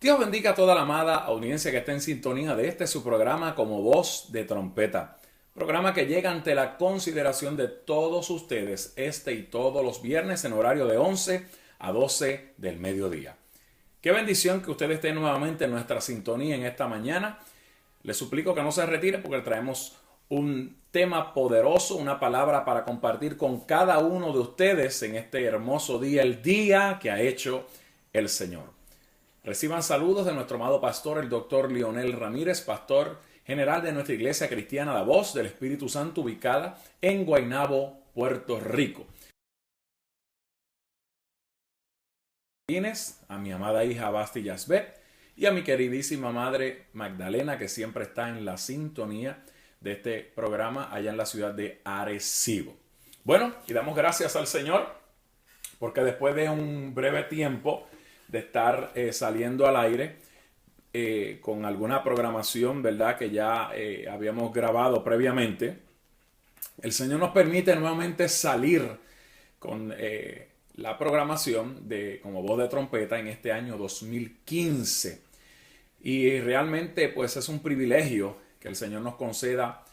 Dios bendiga a toda la amada audiencia que está en sintonía de este su programa como Voz de Trompeta. Programa que llega ante la consideración de todos ustedes este y todos los viernes en horario de 11 a 12 del mediodía. Qué bendición que usted esté nuevamente en nuestra sintonía en esta mañana. Les suplico que no se retire porque traemos un tema poderoso, una palabra para compartir con cada uno de ustedes en este hermoso día, el día que ha hecho el Señor. Reciban saludos de nuestro amado pastor, el doctor Leonel Ramírez, pastor general de nuestra iglesia cristiana La Voz del Espíritu Santo, ubicada en Guaynabo, Puerto Rico. A mi amada hija Basti Yasbet y a mi queridísima madre Magdalena, que siempre está en la sintonía de este programa allá en la ciudad de Arecibo. Bueno, y damos gracias al Señor porque después de un breve tiempo de estar saliendo al aire con alguna programación, ¿verdad?, que ya habíamos grabado previamente, el Señor nos permite nuevamente salir con la programación de como Voz de Trompeta en este año 2015. Y realmente pues es un privilegio que el Señor nos conceda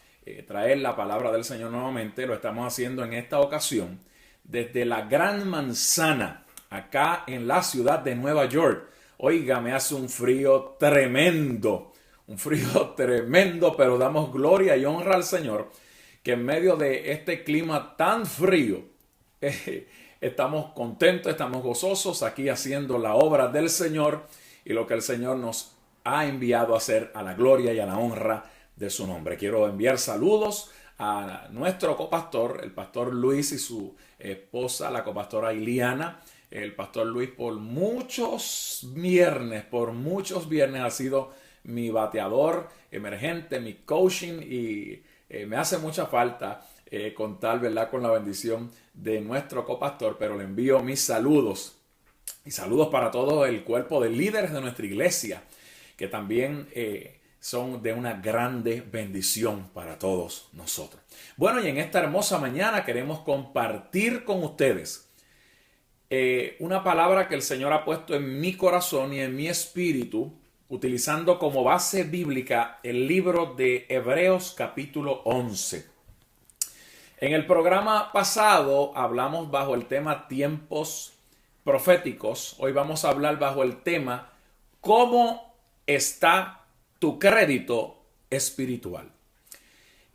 traer la palabra del Señor nuevamente. Lo estamos haciendo en esta ocasión desde la Gran Manzana, acá en la ciudad de Nueva York. Oiga, me hace un frío tremendo, pero damos gloria y honra al Señor que en medio de este clima tan frío estamos contentos, estamos gozosos aquí haciendo la obra del Señor y lo que el Señor nos ha enviado a hacer a la gloria y a la honra de su nombre. Quiero enviar saludos a nuestro copastor, el pastor Luis, y su esposa, la copastora Iliana. El pastor Luis por muchos viernes ha sido mi bateador emergente, mi coaching, y me hace mucha falta contar, ¿verdad?, con la bendición de nuestro copastor, pero le envío mis saludos y saludos para todo el cuerpo de líderes de nuestra iglesia, que también son de una grande bendición para todos nosotros. Bueno, y en esta hermosa mañana queremos compartir con ustedes una palabra que el Señor ha puesto en mi corazón y en mi espíritu, utilizando como base bíblica el libro de Hebreos capítulo 11. En el programa pasado hablamos bajo el tema tiempos proféticos. Hoy vamos a hablar bajo el tema ¿cómo está tu crédito espiritual?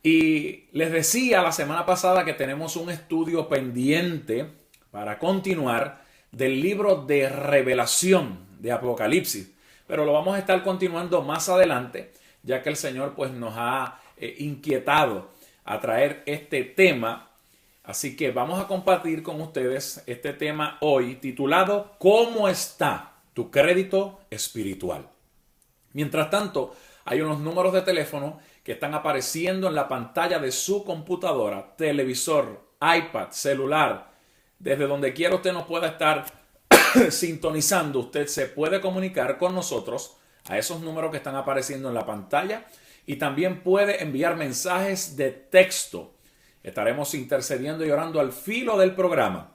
Y les decía la semana pasada que tenemos un estudio pendiente para continuar del libro de Revelación de Apocalipsis, pero lo vamos a estar continuando más adelante, ya que el Señor pues nos ha inquietado a traer este tema. Así que vamos a compartir con ustedes este tema hoy titulado ¿Cómo está tu crédito espiritual? Mientras tanto, hay unos números de teléfono que están apareciendo en la pantalla de su computadora, televisor, iPad, celular. Desde donde quiera usted nos pueda estar sintonizando, usted se puede comunicar con nosotros a esos números que están apareciendo en la pantalla y también puede enviar mensajes de texto. Estaremos intercediendo y orando al filo del programa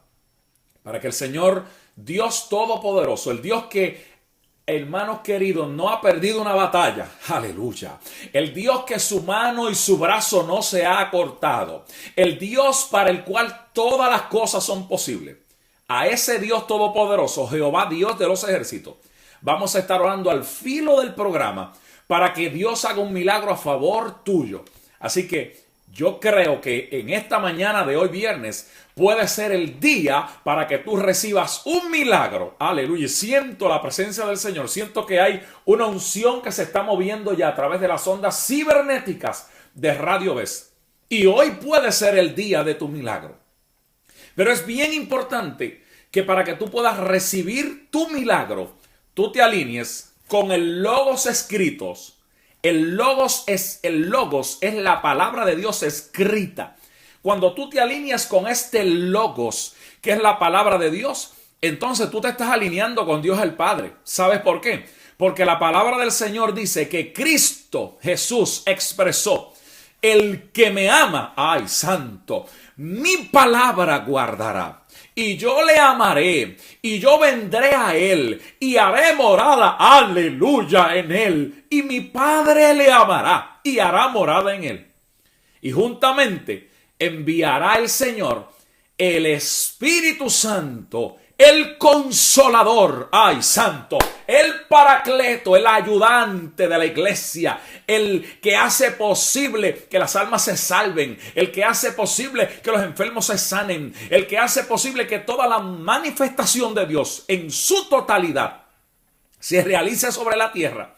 para que el Señor, Dios Todopoderoso, el Dios que, hermanos queridos, no ha perdido una batalla. Aleluya. El Dios que su mano y su brazo no se ha acortado. El Dios para el cual todas las cosas son posibles. A ese Dios todopoderoso, Jehová Dios de los ejércitos, vamos a estar orando al filo del programa para que Dios haga un milagro a favor tuyo. Así que yo creo que en esta mañana de hoy viernes puede ser el día para que tú recibas un milagro. Aleluya. Siento la presencia del Señor. Siento que hay una unción que se está moviendo ya a través de las ondas cibernéticas de Radio Vez. Y hoy puede ser el día de tu milagro. Pero es bien importante que para que tú puedas recibir tu milagro, tú te alinees con el logos escritos. El logos es la palabra de Dios escrita. Cuando tú te alineas con este logos, que es la palabra de Dios, entonces tú te estás alineando con Dios el Padre. ¿Sabes por qué? Porque la palabra del Señor dice que Cristo Jesús expresó El que me ama, ay santo, mi palabra guardará. Y yo le amaré, y yo vendré a él, y haré morada, aleluya, en él. Y mi Padre le amará, y hará morada en él. Y juntamente enviará el Señor el Espíritu Santo, el Consolador, ay santo, el Paracleto, el ayudante de la iglesia, el que hace posible que las almas se salven, el que hace posible que los enfermos se sanen, el que hace posible que toda la manifestación de Dios en su totalidad se realice sobre la tierra,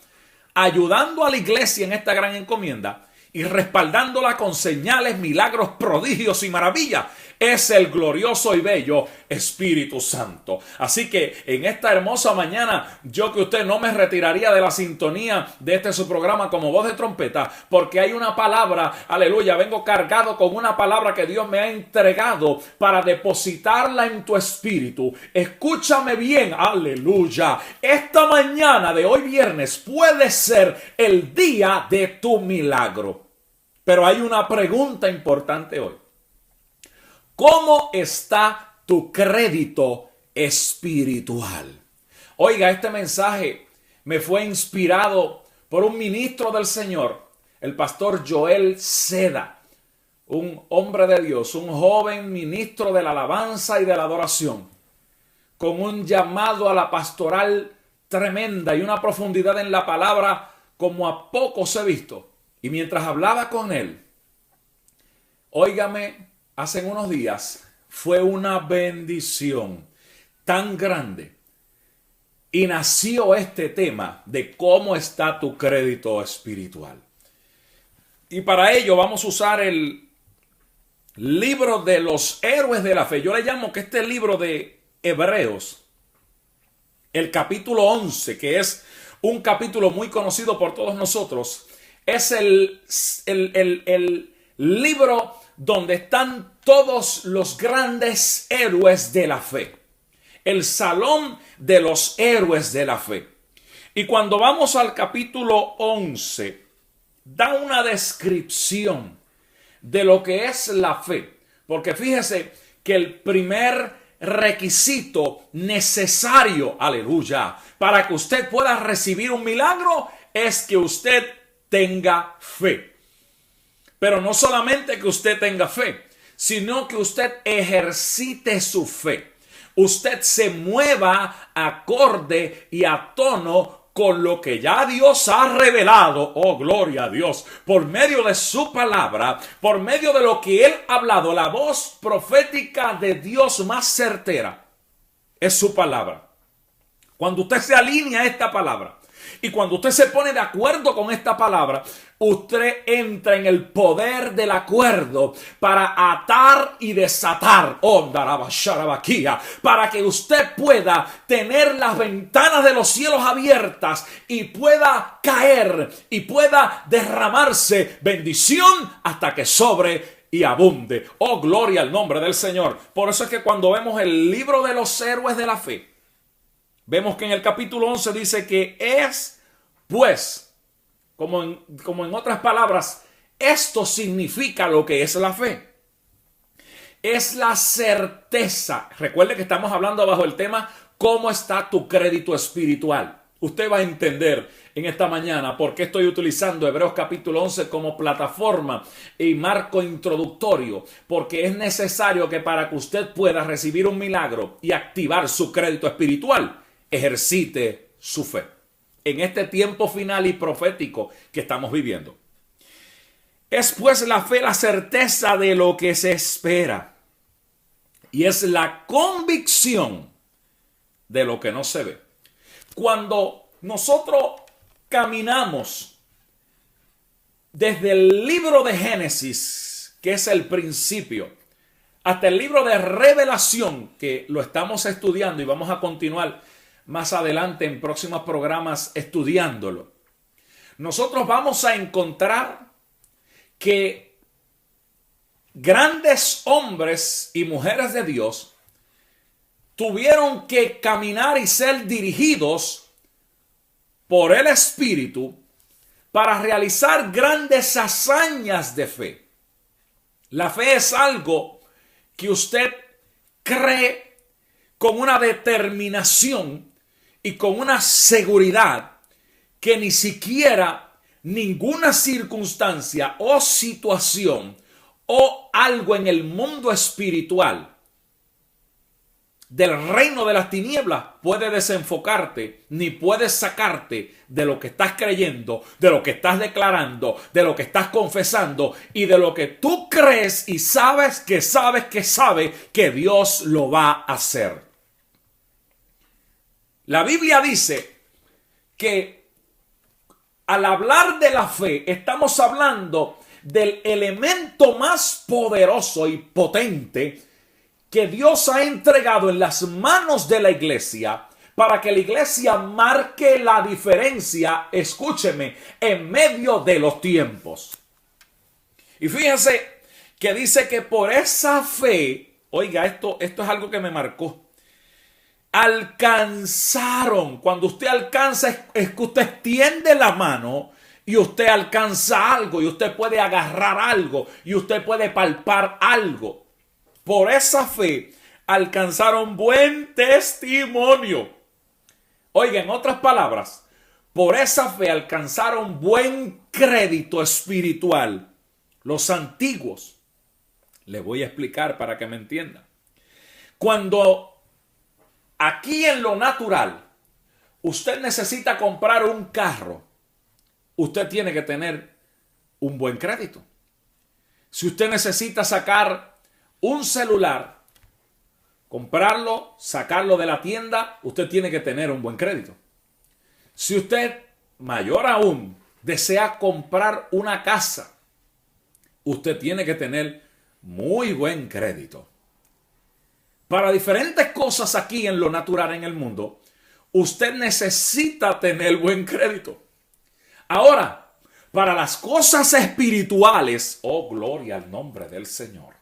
ayudando a la iglesia en esta gran encomienda y respaldándola con señales, milagros, prodigios y maravillas, es el glorioso y bello Espíritu Santo. Así que en esta hermosa mañana, yo que usted no me retiraría de la sintonía de este su programa como voz de trompeta, porque hay una palabra, aleluya, vengo cargado con una palabra que Dios me ha entregado para depositarla en tu espíritu. Escúchame bien, aleluya. Esta mañana de hoy viernes puede ser el día de tu milagro. Pero hay una pregunta importante hoy. ¿Cómo está tu crédito espiritual? Oiga, este mensaje me fue inspirado por un ministro del Señor, el pastor Joel Seda, un hombre de Dios, un joven ministro de la alabanza y de la adoración, con un llamado a la pastoral tremenda y una profundidad en la palabra como a pocos he visto. Y mientras hablaba con él, óigame, hace unos días fue una bendición tan grande y nació este tema de cómo está tu crédito espiritual. Y para ello vamos a usar el libro de los héroes de la fe. Yo le llamo que este libro de Hebreos, el capítulo 11, que es un capítulo muy conocido por todos nosotros, es el libro donde están todos los grandes héroes de la fe. El salón de los héroes de la fe. Y cuando vamos al capítulo 11, da una descripción de lo que es la fe. Porque fíjese que el primer requisito necesario, aleluya, para que usted pueda recibir un milagro es que usted tenga fe. Pero no solamente que usted tenga fe, sino que usted ejercite su fe. Usted se mueva acorde y a tono con lo que ya Dios ha revelado, oh gloria a Dios, por medio de su palabra, por medio de lo que Él ha hablado. La voz profética de Dios más certera es su palabra. Cuando usted se alinea a esta palabra, y cuando usted se pone de acuerdo con esta palabra, usted entra en el poder del acuerdo para atar y desatar, para que usted pueda tener las ventanas de los cielos abiertas y pueda caer y pueda derramarse bendición hasta que sobre y abunde. Oh, gloria al nombre del Señor. Por eso es que cuando vemos el libro de los héroes de la fe, vemos que en el capítulo 11 dice que es, pues, como en otras palabras, esto significa lo que es la fe. Es la certeza. Recuerde que estamos hablando bajo el tema ¿cómo está tu crédito espiritual? Usted va a entender en esta mañana por qué estoy utilizando Hebreos capítulo 11 como plataforma y marco introductorio. Porque es necesario que para que usted pueda recibir un milagro y activar su crédito espiritual, ejercite su fe en este tiempo final y profético que estamos viviendo. Es pues la fe la certeza de lo que se espera y es la convicción de lo que no se ve. Cuando nosotros caminamos desde el libro de Génesis, que es el principio, hasta el libro de Revelación, que lo estamos estudiando y vamos a continuar más adelante en próximos programas estudiándolo, nosotros vamos a encontrar que grandes hombres y mujeres de Dios tuvieron que caminar y ser dirigidos por el Espíritu para realizar grandes hazañas de fe. La fe es algo que usted cree con una determinación y con una seguridad que ni siquiera ninguna circunstancia o situación o algo en el mundo espiritual del reino de las tinieblas puede desenfocarte, ni puede sacarte de lo que estás creyendo, de lo que estás declarando, de lo que estás confesando y de lo que tú crees y sabes que Dios lo va a hacer. La Biblia dice que al hablar de la fe estamos hablando del elemento más poderoso y potente que Dios ha entregado en las manos de la iglesia para que la iglesia marque la diferencia, escúcheme, en medio de los tiempos. Y fíjense que dice que por esa fe, oiga, esto es algo que me marcó. Alcanzaron, cuando usted alcanza, es que usted extiende la mano y usted alcanza algo y usted puede agarrar algo y usted puede palpar algo. Por esa fe alcanzaron buen testimonio. Oiga, en otras palabras, por esa fe alcanzaron buen crédito espiritual. Los antiguos, les voy a explicar para que me entiendan. Cuando aquí en lo natural usted necesita comprar un carro, usted tiene que tener un buen crédito. Si usted necesita sacar un celular, comprarlo, sacarlo de la tienda, usted tiene que tener un buen crédito. Si usted, mayor aún, desea comprar una casa, usted tiene que tener muy buen crédito. Para diferentes cosas aquí en lo natural en el mundo, usted necesita tener buen crédito. Ahora, para las cosas espirituales, oh, gloria al nombre del Señor,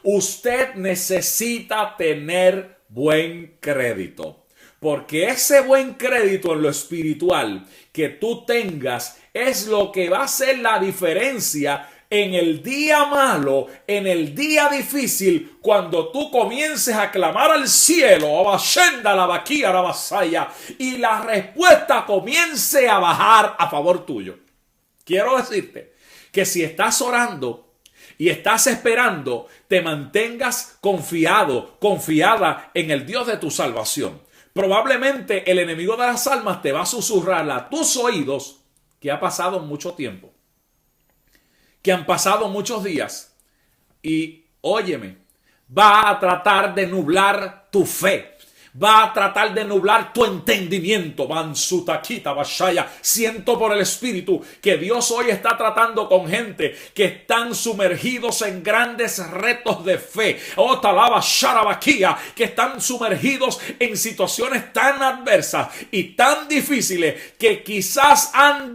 usted necesita tener buen crédito. Porque ese buen crédito en lo espiritual que tú tengas es lo que va a hacer la diferencia en el día malo, en el día difícil, cuando tú comiences a clamar al cielo, y la respuesta comience a bajar a favor tuyo. Quiero decirte que si estás orando y estás esperando, te mantengas confiado, confiada en el Dios de tu salvación. Probablemente el enemigo de las almas te va a susurrar a tus oídos que ha pasado mucho tiempo, que han pasado muchos días y, óyeme, va a tratar de nublar tu fe. Va a tratar de nublar tu entendimiento. Siento por el Espíritu que Dios hoy está tratando con gente que están sumergidos en grandes retos de fe. Que están sumergidos en situaciones tan adversas y tan difíciles que quizás han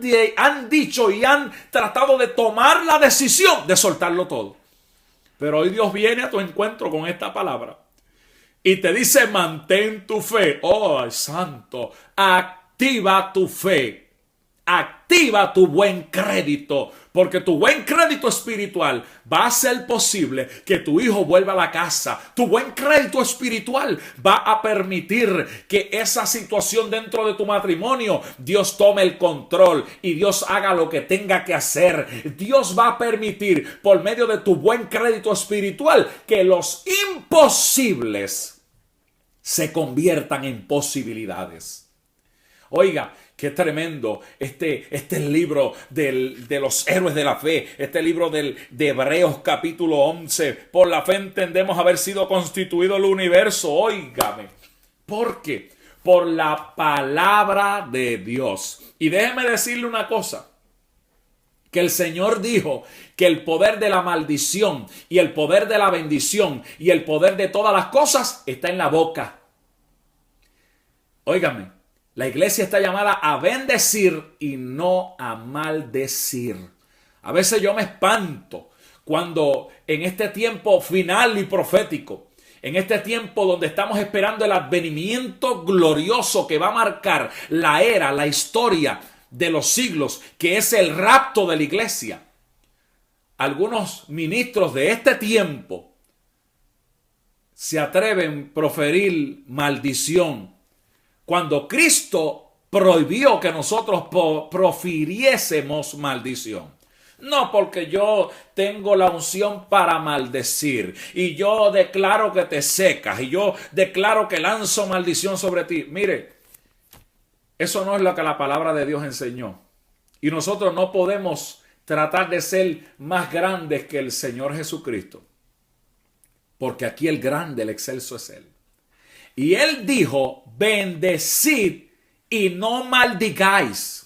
dicho y han tratado de tomar la decisión de soltarlo todo. Pero hoy Dios viene a tu encuentro con esta palabra y te dice: mantén tu fe. Oh, santo, activa tu fe, activa tu buen crédito, porque tu buen crédito espiritual va a hacer posible que tu hijo vuelva a la casa. Tu buen crédito espiritual va a permitir que esa situación dentro de tu matrimonio, Dios tome el control y Dios haga lo que tenga que hacer. Dios va a permitir, por medio de tu buen crédito espiritual, que los imposibles se conviertan en posibilidades. Oiga, qué tremendo este libro de los héroes de la fe, este libro de Hebreos capítulo 11. Por la fe entendemos haber sido constituido el universo. Óigame, ¿por qué? Por la palabra de Dios. Y déjeme decirle una cosa, que el Señor dijo que el poder de la maldición y el poder de la bendición y el poder de todas las cosas está en la boca. Óigame, la iglesia está llamada a bendecir y no a maldecir. A veces yo me espanto cuando en este tiempo final y profético, en este tiempo donde estamos esperando el advenimiento glorioso que va a marcar la era, la historia de los siglos, que es el rapto de la iglesia, algunos ministros de este tiempo se atreven a proferir maldición cuando Cristo prohibió que nosotros profiriésemos maldición. No porque yo tengo la unción para maldecir y yo declaro que te secas y yo declaro que lanzo maldición sobre ti. Mire, eso no es lo que la palabra de Dios enseñó. Y nosotros no podemos tratar de ser más grandes que el Señor Jesucristo. Porque aquí el grande, el excelso es Él. Y Él dijo, bendecid y no maldigáis.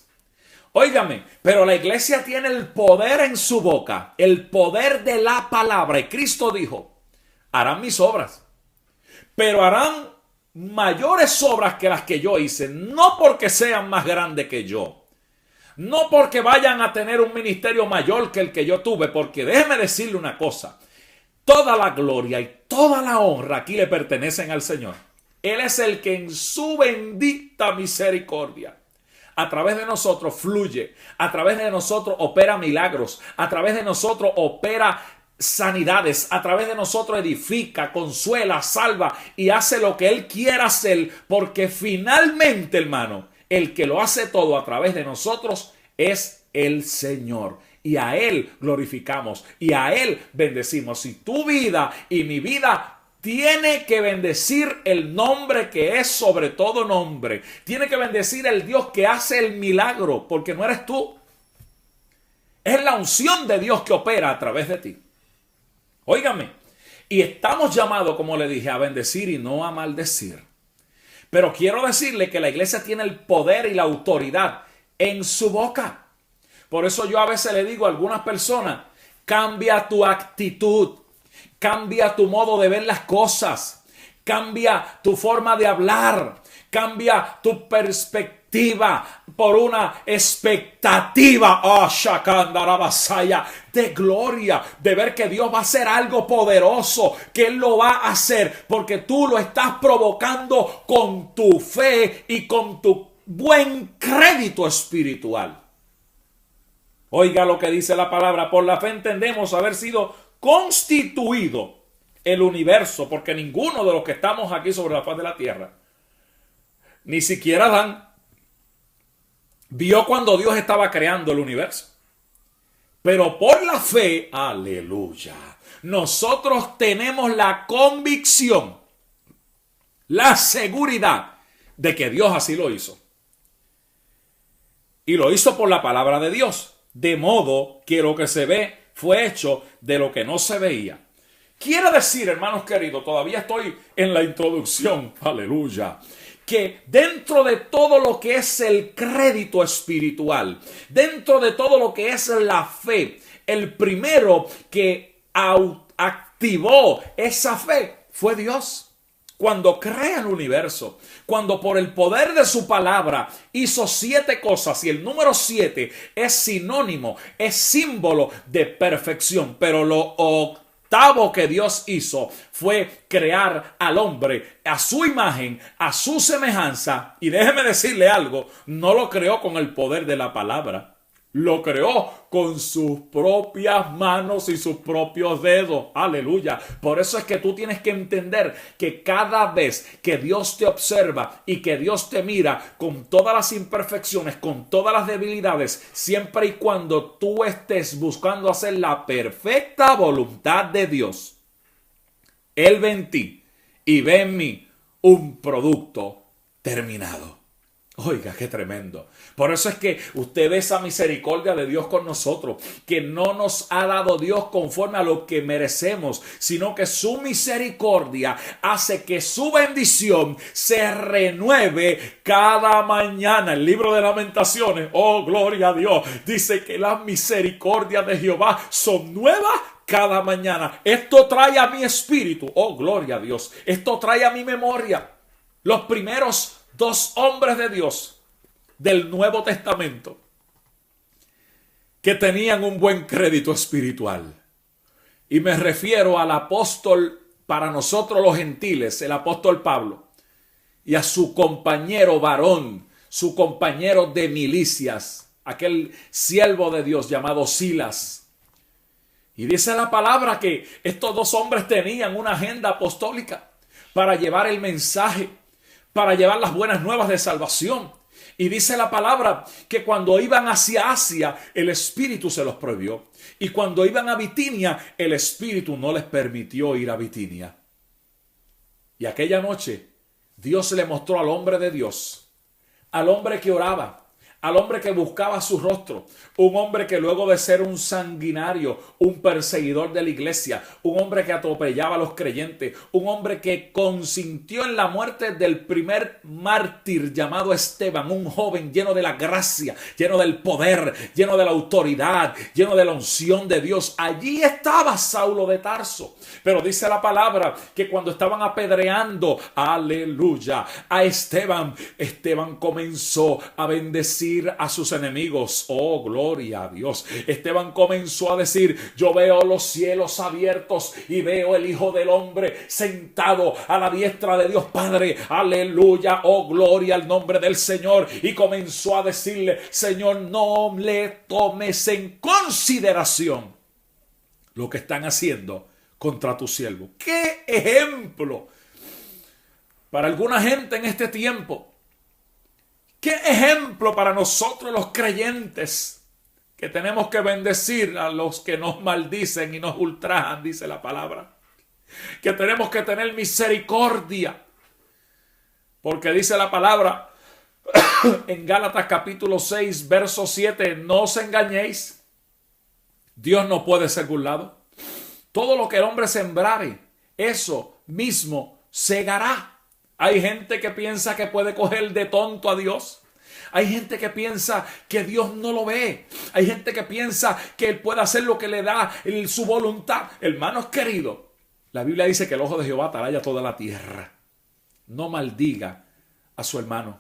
Óigame, pero la iglesia tiene el poder en su boca, el poder de la palabra. Y Cristo dijo, harán mis obras, pero harán mayores obras que las que yo hice, no porque sean más grandes que yo, no porque vayan a tener un ministerio mayor que el que yo tuve, porque déjeme decirle una cosa, toda la gloria y toda la honra aquí le pertenecen al Señor. Él es el que en su bendita misericordia a través de nosotros fluye, a través de nosotros opera milagros, a través de nosotros opera sanidades, a través de nosotros edifica, consuela, salva y hace lo que Él quiera hacer, porque finalmente, hermano, el que lo hace todo a través de nosotros es el Señor. Y a Él glorificamos y a Él bendecimos. Si tu vida y mi vida tiene que bendecir el nombre que es sobre todo nombre. Tiene que bendecir el Dios que hace el milagro, porque no eres tú. Es la unción de Dios que opera a través de ti. Óigame, y estamos llamados, como le dije, a bendecir y no a maldecir. Pero quiero decirle que la iglesia tiene el poder y la autoridad en su boca. Por eso yo a veces le digo a algunas personas, cambia tu actitud. Cambia tu modo de ver las cosas. Cambia tu forma de hablar. Cambia tu perspectiva por una expectativa de gloria, de ver que Dios va a hacer algo poderoso, que Él lo va a hacer, porque tú lo estás provocando con tu fe y con tu buen crédito espiritual. Oiga lo que dice la palabra, por la fe entendemos haber sido constituido el universo, porque ninguno de los que estamos aquí sobre la faz de la tierra, ni siquiera Adán, vio cuando Dios estaba creando el universo. Pero por la fe, aleluya, nosotros tenemos la convicción, la seguridad de que Dios así lo hizo. Y lo hizo por la palabra de Dios, de modo que lo que se ve fue hecho de lo que no se veía. Quiere decir, hermanos queridos, todavía estoy en la introducción, aleluya, que dentro de todo lo que es el crédito espiritual, dentro de todo lo que es la fe, el primero que activó esa fe fue Dios. Cuando crea el universo, cuando por el poder de su palabra hizo 7 cosas, y el número 7 es sinónimo, es símbolo de perfección, pero lo octavo que Dios hizo fue crear al hombre a su imagen, a su semejanza, y déjeme decirle algo, no lo creó con el poder de la palabra. Lo creó con sus propias manos y sus propios dedos. Aleluya. Por eso es que tú tienes que entender que cada vez que Dios te observa y que Dios te mira con todas las imperfecciones, con todas las debilidades, siempre y cuando tú estés buscando hacer la perfecta voluntad de Dios, Él ve en ti y ve en mí un producto terminado. Oiga, qué tremendo. Por eso es que usted ve esa misericordia de Dios con nosotros, que no nos ha dado Dios conforme a lo que merecemos, sino que su misericordia hace que su bendición se renueve cada mañana. El libro de Lamentaciones, oh gloria a Dios, dice que las misericordias de Jehová son nuevas cada mañana. Esto trae a mi espíritu, oh gloria a Dios, esto trae a mi memoria los primeros 2 hombres de Dios del Nuevo Testamento que tenían un buen crédito espiritual. Y me refiero al apóstol para nosotros los gentiles, el apóstol Pablo, y a su compañero varón, su compañero de milicias, aquel siervo de Dios llamado Silas. Y dice la palabra que estos dos hombres tenían una agenda apostólica para llevar el mensaje, para llevar las buenas nuevas de salvación. Y dice la palabra que cuando iban hacia Asia, el Espíritu se los prohibió. Y cuando iban a Bitinia, el Espíritu no les permitió ir a Bitinia. Y aquella noche, Dios le mostró al hombre de Dios, al hombre que oraba, al hombre que buscaba su rostro, un hombre que luego de ser un sanguinario, un perseguidor de la iglesia, un hombre que atropellaba a los creyentes, un hombre que consintió en la muerte del primer mártir llamado Esteban, un joven lleno de la gracia, lleno del poder, lleno de la autoridad, lleno de la unción de Dios. Allí estaba Saulo de Tarso. Pero dice la palabra que cuando estaban apedreando, aleluya, a Esteban, Esteban comenzó a bendecir a sus enemigos. Oh, gloria a Dios. Esteban comenzó a decir: yo veo los cielos abiertos y veo el Hijo del Hombre sentado a la diestra de Dios Padre. Aleluya, oh, gloria al nombre del Señor. Y comenzó a decirle: Señor, no le tomes en consideración lo que están haciendo contra tu siervo. ¡Qué ejemplo para alguna gente en este tiempo! ¡Qué ejemplo para nosotros los creyentes, que tenemos que bendecir a los que nos maldicen y nos ultrajan, dice la palabra! Que tenemos que tener misericordia, porque dice la palabra en Gálatas capítulo 6, verso 7, no os engañéis, Dios no puede ser burlado. Todo lo que el hombre sembrare, eso mismo segará. Hay gente que piensa que puede coger de tonto a Dios. Hay gente que piensa que Dios no lo ve. Hay gente que piensa que Él puede hacer lo que le da su voluntad. Hermanos queridos, la Biblia dice que el ojo de Jehová atalaya toda la tierra. No maldiga a su hermano.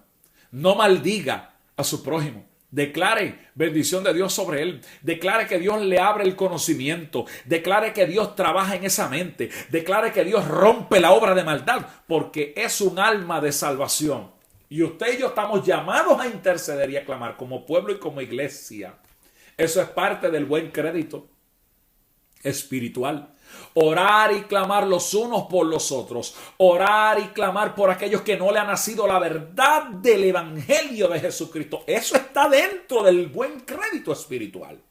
No maldiga a su prójimo. Declare bendición de Dios sobre él. Declare que Dios le abre el conocimiento. Declare que Dios trabaja en esa mente. Declare que Dios rompe la obra de maldad, porque es un alma de salvación. Y usted y yo estamos llamados a interceder y a clamar como pueblo y como iglesia. Eso es parte del buen crédito espiritual. Orar y clamar los unos por los otros. Orar y clamar por aquellos que no le ha nacido la verdad del evangelio de Jesucristo. Eso está dentro del buen crédito espiritual.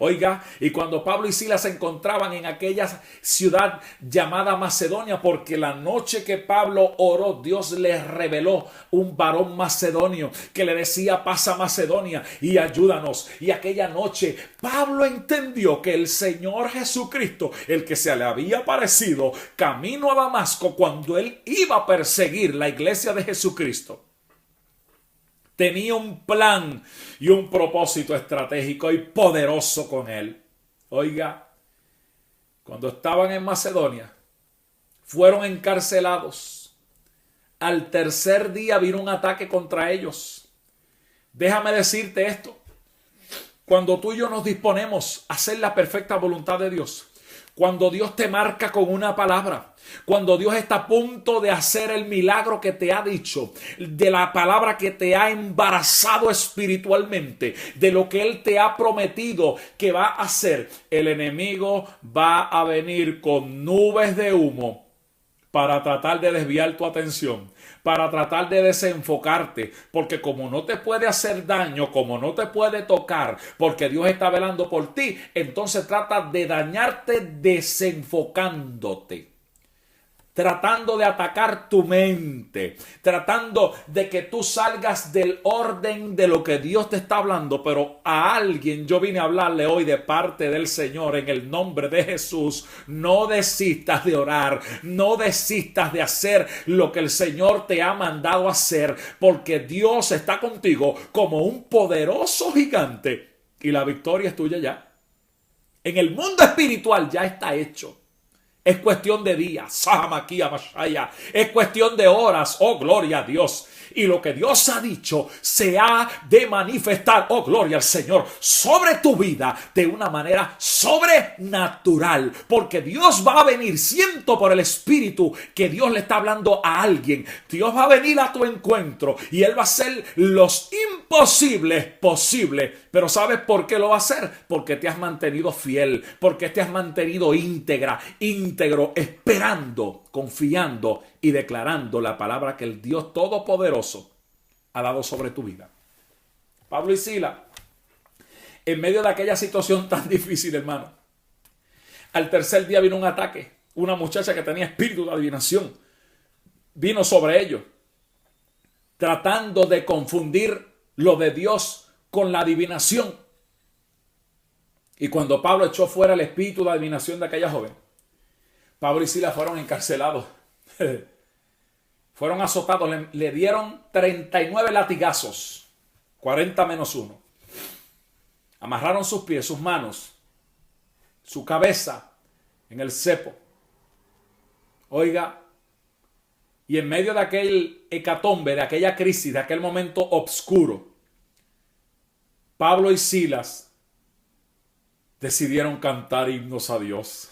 Oiga, y cuando Pablo y Silas se encontraban en aquella ciudad llamada Macedonia, porque la noche que Pablo oró, Dios les reveló un varón macedonio que le decía: pasa Macedonia y ayúdanos. Y aquella noche Pablo entendió que el Señor Jesucristo, el que se le había aparecido camino a Damasco cuando él iba a perseguir la iglesia de Jesucristo, tenía un plan y un propósito estratégico y poderoso con él. Oiga, cuando estaban en Macedonia, fueron encarcelados. Al tercer día vino un ataque contra ellos. Déjame decirte esto: cuando tú y yo nos disponemos a hacer la perfecta voluntad de Dios, cuando Dios te marca con una palabra, cuando Dios está a punto de hacer el milagro que te ha dicho, de la palabra que te ha embarazado espiritualmente, de lo que Él te ha prometido que va a hacer, el enemigo va a venir con nubes de humo para tratar de desviar tu atención, para tratar de desenfocarte, porque como no te puede hacer daño, como no te puede tocar, porque Dios está velando por ti, entonces trata de dañarte desenfocándote, tratando de atacar tu mente, tratando de que tú salgas del orden de lo que Dios te está hablando. Pero a alguien yo vine a hablarle hoy de parte del Señor en el nombre de Jesús: no desistas de orar, no desistas de hacer lo que el Señor te ha mandado hacer, porque Dios está contigo como un poderoso gigante y la victoria es tuya ya. En el mundo espiritual ya está hecho. Es cuestión de días, es cuestión de horas, oh gloria a Dios. Y lo que Dios ha dicho se ha de manifestar, oh gloria al Señor, sobre tu vida de una manera sobrenatural. Porque Dios va a venir, siento por el Espíritu que Dios le está hablando a alguien. Dios va a venir a tu encuentro y Él va a hacer los imposibles posibles. Pero ¿sabes por qué lo va a hacer? Porque te has mantenido fiel, porque te has mantenido íntegro, esperando, confiando y declarando la palabra que el Dios Todopoderoso ha dado sobre tu vida. Pablo y Silas, en medio de aquella situación tan difícil, hermano, al tercer día vino un ataque. Una muchacha que tenía espíritu de adivinación vino sobre ellos, tratando de confundir lo de Dios con la adivinación. Y cuando Pablo echó fuera el espíritu de adivinación de aquella joven, Pablo y Silas fueron encarcelados. Fueron azotados, le dieron 39 latigazos, 40 menos 1. Amarraron sus pies, sus manos, su cabeza en el cepo. Oiga, y en medio de aquel hecatombe, de aquella crisis, de aquel momento oscuro, Pablo y Silas decidieron cantar himnos a Dios.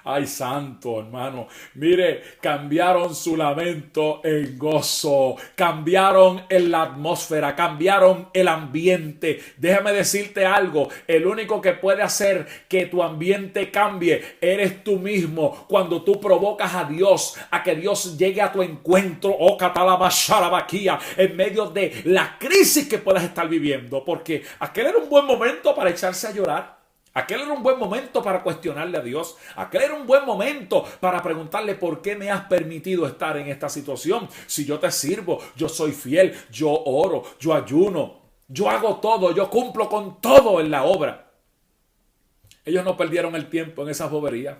Ay, santo, hermano. Mire, cambiaron su lamento en gozo. Cambiaron la atmósfera. Cambiaron el ambiente. Déjame decirte algo. El único que puede hacer que tu ambiente cambie eres tú mismo. Cuando tú provocas a Dios, a que Dios llegue a tu encuentro. Oh, catalabasharabaquía. En medio de la crisis que puedas estar viviendo. Porque aquel era un buen momento para echarse a llorar. Aquel era un buen momento para cuestionarle a Dios. Aquel era un buen momento para preguntarle por qué me has permitido estar en esta situación. Si yo te sirvo, yo soy fiel, yo oro, yo ayuno, yo hago todo, yo cumplo con todo en la obra. Ellos no perdieron el tiempo en esa bobería.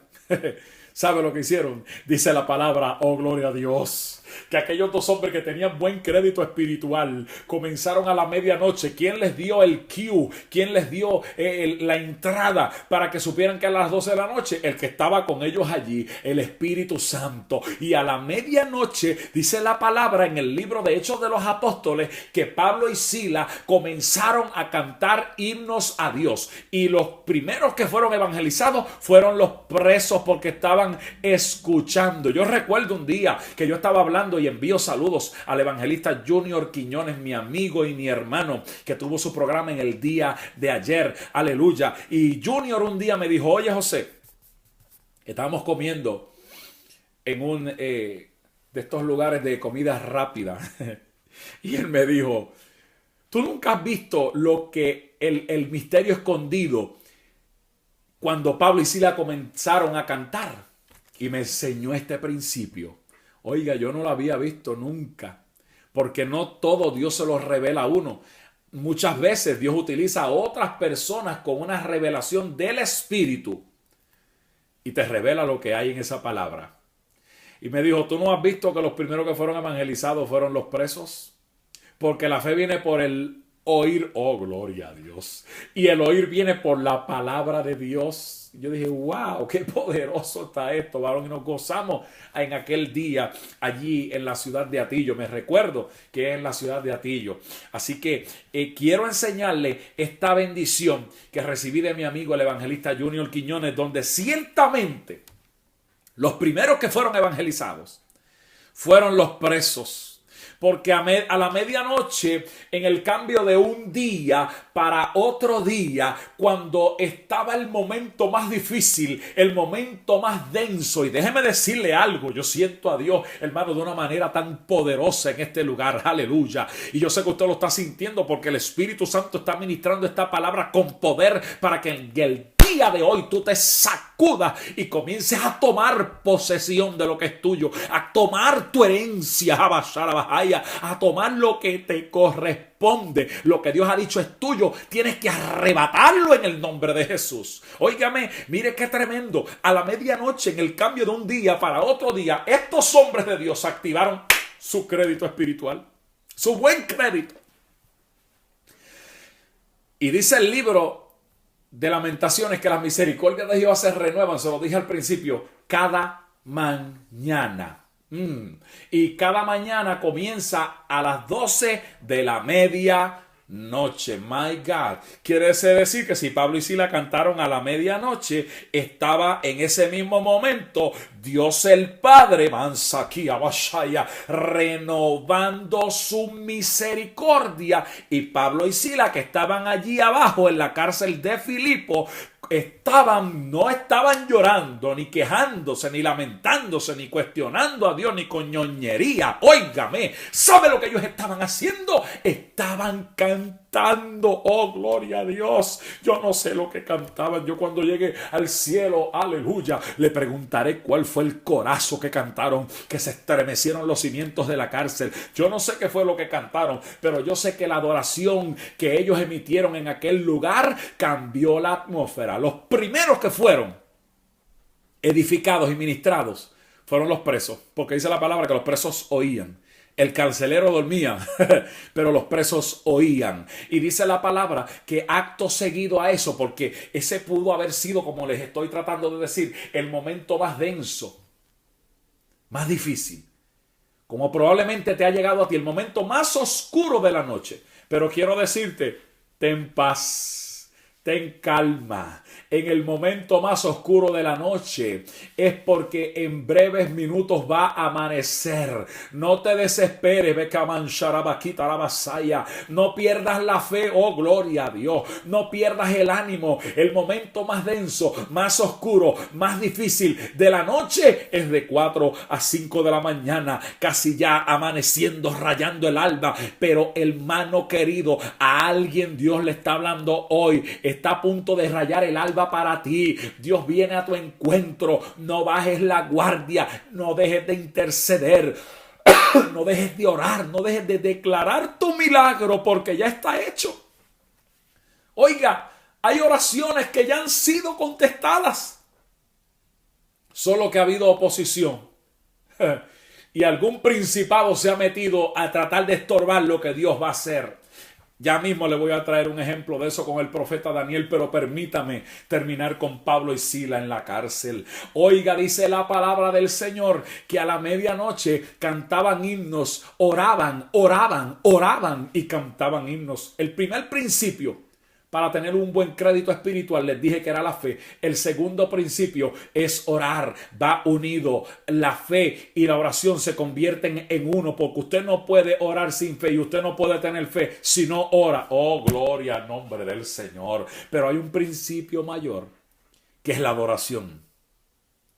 ¿Sabe lo que hicieron? Dice la palabra, oh gloria a Dios, que aquellos dos hombres que tenían buen crédito espiritual comenzaron a la medianoche. ¿Quién les dio el cue? ¿Quién les dio la entrada para que supieran que a las 12 de la noche? El que estaba con ellos allí, el Espíritu Santo. Y a la medianoche dice la palabra en el libro de Hechos de los Apóstoles que Pablo y Silas comenzaron a cantar himnos a Dios. Y los primeros que fueron evangelizados fueron los presos porque estaban escuchando. Yo recuerdo un día que yo estaba hablando y envío saludos al evangelista Junior Quiñones, mi amigo y mi hermano, que tuvo su programa en el día de ayer. Aleluya. Y Junior un día me dijo, oye José, estábamos comiendo en un de estos lugares de comida rápida. Y él me dijo, ¿tú nunca has visto lo que el misterio escondido cuando Pablo y Silas comenzaron a cantar? Y me enseñó este principio. Oiga, yo no lo había visto nunca. Porque no todo Dios se lo revela a uno. Muchas veces Dios utiliza a otras personas con una revelación del Espíritu. Y te revela lo que hay en esa palabra. Y me dijo, ¿tú no has visto que los primeros que fueron evangelizados fueron los presos? Porque la fe viene por el oír, oh gloria a Dios. Y el oír viene por la palabra de Dios. Yo dije, wow, qué poderoso está esto, varón. Y nos gozamos en aquel día allí en la ciudad de Atillo. Me recuerdo que es en la ciudad de Atillo. Así que quiero enseñarle esta bendición que recibí de mi amigo el evangelista Junior Quiñones, donde ciertamente los primeros que fueron evangelizados fueron los presos. Porque a la medianoche, en el cambio de un día para otro día, cuando estaba el momento más difícil, el momento más denso, y déjeme decirle algo, yo siento a Dios, hermano, de una manera tan poderosa en este lugar, aleluya. Y yo sé que usted lo está sintiendo porque el Espíritu Santo está ministrando esta palabra con poder para que en el día de hoy tú te sacudas y comiences a tomar posesión de lo que es tuyo, a tomar tu herencia, a tomar lo que te corresponde. Lo que Dios ha dicho es tuyo, tienes que arrebatarlo en el nombre de Jesús. Óigame, mire qué tremendo. A la medianoche, en el cambio de un día para otro día, estos hombres de Dios activaron su crédito espiritual, su buen crédito. Y dice el libro de Lamentaciones que las misericordias de Jehová se renuevan, se lo dije al principio, cada mañana. Y cada mañana comienza a las 12 de la medianoche. My God. Quiere decir que si Pablo y Sila cantaron a la medianoche, estaba en ese mismo momento Dios el Padre, Mansaquía Bashaya, renovando su misericordia. Y Pablo y Sila, que estaban allí abajo en la cárcel de Filipo, no estaban llorando, ni quejándose, ni lamentándose, ni cuestionando a Dios, ni con ñoñería. Óigame, ¿sabe lo que ellos estaban haciendo? Estaban cantando. Oh, gloria a Dios. Yo no sé lo que cantaban. Yo cuando llegue al cielo, aleluya, le preguntaré cuál fue el corazo que cantaron, que se estremecieron los cimientos de la cárcel. Yo no sé qué fue lo que cantaron, pero yo sé que la adoración que ellos emitieron en aquel lugar cambió la atmósfera. Los primeros que fueron edificados y ministrados fueron los presos, porque dice la palabra que los presos oían. El carcelero dormía, pero los presos oían. Y dice la palabra que acto seguido a eso, porque ese pudo haber sido, como les estoy tratando de decir, el momento más denso, más difícil, como probablemente te ha llegado a ti, el momento más oscuro de la noche. Pero quiero decirte, ten paz, ten calma. En el momento más oscuro de la noche es porque en breves minutos va a amanecer. No te desesperes, no pierdas la fe, oh gloria a Dios. No pierdas el ánimo. El momento más denso, más oscuro, más difícil de la noche es de 4 a 5 de la mañana, casi ya amaneciendo, rayando el alba. Pero hermano querido, a alguien Dios le está hablando hoy. Está a punto de rayar el alba para ti. Dios viene a tu encuentro. No bajes la guardia, no dejes de interceder, no dejes de orar, no dejes de declarar tu milagro, porque ya está hecho. Oiga, hay oraciones que ya han sido contestadas, solo que ha habido oposición y algún principado se ha metido a tratar de estorbar lo que Dios va a hacer. Ya mismo le voy a traer un ejemplo de eso con el profeta Daniel, pero permítame terminar con Pablo y Sila en la cárcel. Oiga, dice la palabra del Señor que a la medianoche cantaban himnos, oraban y cantaban himnos. El primer principio para tener un buen crédito espiritual, les dije que era la fe. El segundo principio es orar. Va unido. La fe y la oración se convierten en uno, porque usted no puede orar sin fe y usted no puede tener fe si no ora. Oh, gloria al nombre del Señor. Pero hay un principio mayor, que es la adoración.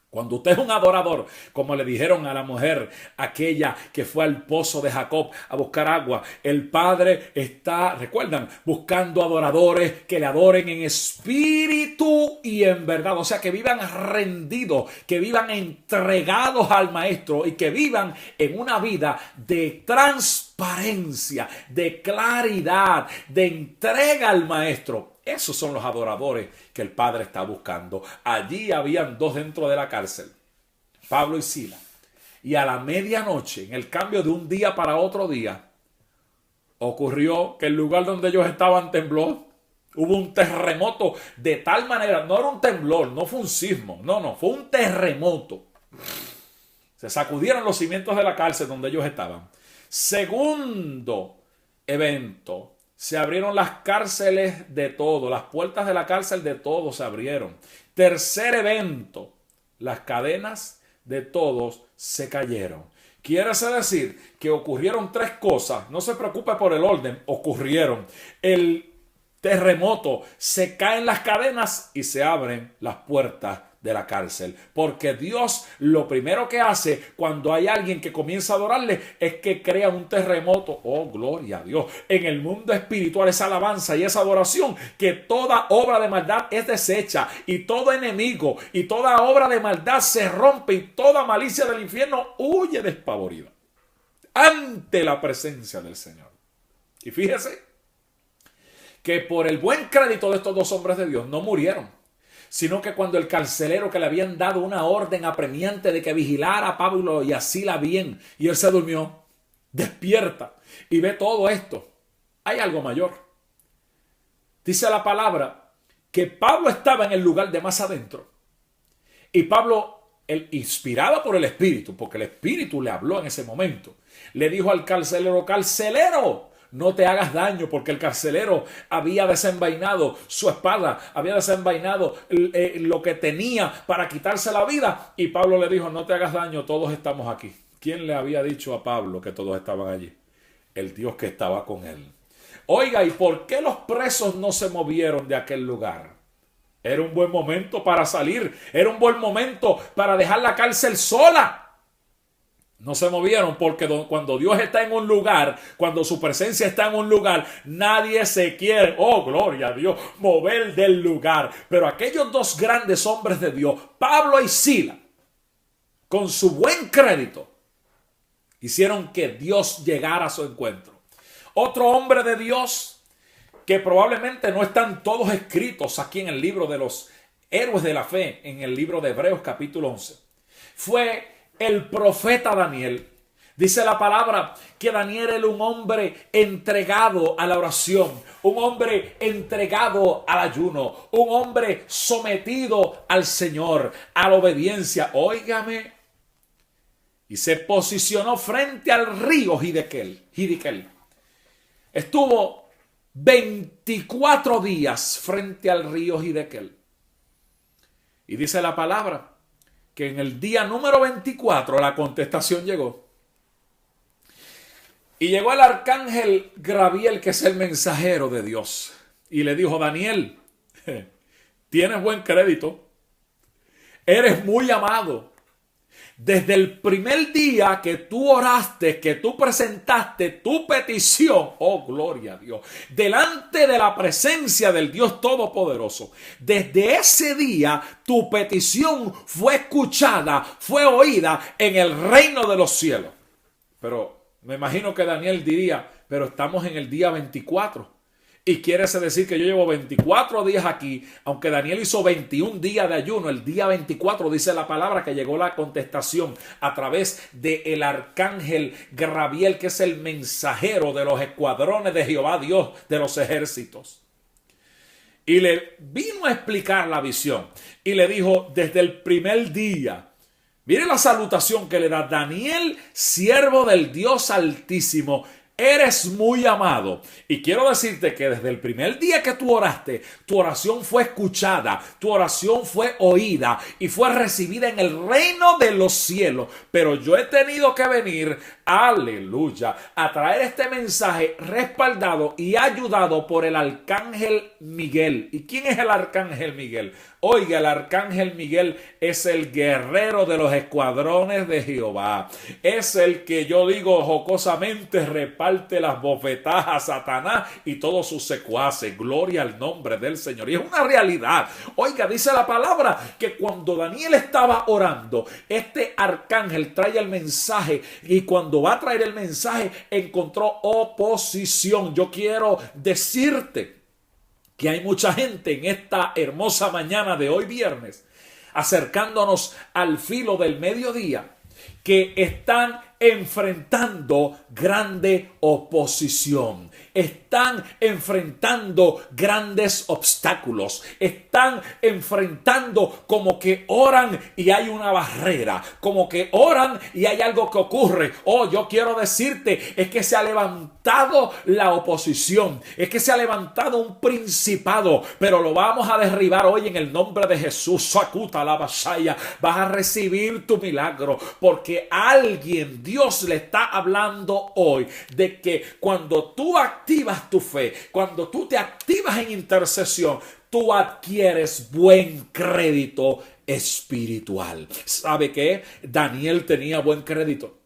Cuando usted es un adorador, como le dijeron a la mujer aquella que fue al pozo de Jacob a buscar agua, el Padre está, recuerdan, buscando adoradores que le adoren en espíritu y en verdad. O sea, que vivan rendidos, que vivan entregados al Maestro y que vivan en una vida de transparencia, de claridad, de entrega al Maestro. Esos son los adoradores que el Padre está buscando. Allí habían dos dentro de la cárcel, Pablo y Sila. Y a la medianoche, en el cambio de un día para otro día, ocurrió que el lugar donde ellos estaban tembló. Hubo un terremoto de tal manera, no era un temblor, no fue un sismo, no, fue un terremoto. Se sacudieron los cimientos de la cárcel donde ellos estaban. Segundo evento. Se abrieron las cárceles de todo, las puertas de la cárcel de todos se abrieron. Tercer evento, las cadenas de todos se cayeron. Quiere decir que ocurrieron tres cosas. No se preocupe por el orden, ocurrieron. El terremoto, se caen las cadenas y se abren las puertas de la cárcel. Porque Dios lo primero que hace cuando hay alguien que comienza a adorarle es que crea un terremoto. Oh, gloria a Dios. En el mundo espiritual esa alabanza y esa adoración, que toda obra de maldad es deshecha y todo enemigo y toda obra de maldad se rompe y toda malicia del infierno huye despavorida ante la presencia del Señor. Y fíjese que por el buen crédito de estos dos hombres de Dios no murieron, sino que cuando el carcelero, que le habían dado una orden apremiante de que vigilara a Pablo y a Sila bien, y él se durmió, despierta y ve todo esto. Hay algo mayor. Dice la palabra que Pablo estaba en el lugar de más adentro y Pablo inspirada por el Espíritu, porque el Espíritu le habló en ese momento, le dijo al carcelero: carcelero, no te hagas daño, porque el carcelero había desenvainado su espada, había desenvainado lo que tenía para quitarse la vida. Y Pablo le dijo: no te hagas daño, todos estamos aquí. ¿Quién le había dicho a Pablo que todos estaban allí? El Dios que estaba con él. Oiga, ¿y por qué los presos no se movieron de aquel lugar? Era un buen momento para salir, era un buen momento para dejar la cárcel sola. No se movieron porque cuando Dios está en un lugar, cuando su presencia está en un lugar, nadie se quiere, oh gloria a Dios, mover del lugar. Pero aquellos dos grandes hombres de Dios, Pablo y Silas, con su buen crédito, hicieron que Dios llegara a su encuentro. Otro hombre de Dios que probablemente no están todos escritos aquí en el libro de los héroes de la fe, en el libro de Hebreos capítulo 11, fue el profeta Daniel. Dice la palabra que Daniel era un hombre entregado a la oración, un hombre entregado al ayuno, un hombre sometido al Señor, a la obediencia. Óigame. Y se posicionó frente al río Hidekel. Estuvo 24 días frente al río Hidekel. Y dice la palabra que en el día número 24 la contestación llegó. Y llegó el arcángel Gabriel, que es el mensajero de Dios, y le dijo: Daniel, tienes buen crédito, eres muy amado. Desde el primer día que tú oraste, que tú presentaste tu petición, oh gloria a Dios, delante de la presencia del Dios Todopoderoso, desde ese día tu petición fue escuchada, fue oída en el reino de los cielos. Pero me imagino que Daniel diría: pero estamos en el día 24. Y quiere decir que yo llevo 24 días aquí, aunque Daniel hizo 21 días de ayuno. El día 24 dice la palabra que llegó la contestación a través del arcángel Gabriel, que es el mensajero de los escuadrones de Jehová Dios de los ejércitos. Y le vino a explicar la visión y le dijo: desde el primer día, mire la salutación que le da: Daniel, siervo del Dios Altísimo, eres muy amado. Y quiero decirte que desde el primer día que tú oraste, tu oración fue escuchada, tu oración fue oída y fue recibida en el reino de los cielos. Pero yo he tenido que venir, aleluya, a traer este mensaje respaldado y ayudado por el arcángel Miguel. ¿Y quién es el arcángel Miguel? Oiga, el arcángel Miguel es el guerrero de los escuadrones de Jehová. Es el que, yo digo jocosamente, reparte las bofetadas a Satanás y todos sus secuaces. Gloria al nombre del Señor. Y es una realidad. Oiga, dice la palabra que cuando Daniel estaba orando, este arcángel trae el mensaje, y cuando va a traer el mensaje encontró oposición. Yo quiero decirte que hay mucha gente en esta hermosa mañana de hoy viernes, acercándonos al filo del mediodía, que están enfrentando grande oposición. Están enfrentando grandes obstáculos. Están enfrentando como que oran y hay una barrera. Como que oran y hay algo que ocurre. Oh, yo quiero decirte, es que se ha levantado la oposición. Es que se ha levantado un principado. Pero lo vamos a derribar hoy en el nombre de Jesús. Sacuta la vasalla. Vas a recibir tu milagro. Porque alguien, Dios le está hablando hoy de que cuando tú activas tu fe, cuando tú te activas en intercesión, tú adquieres buen crédito espiritual. ¿Sabe qué? Daniel tenía buen crédito.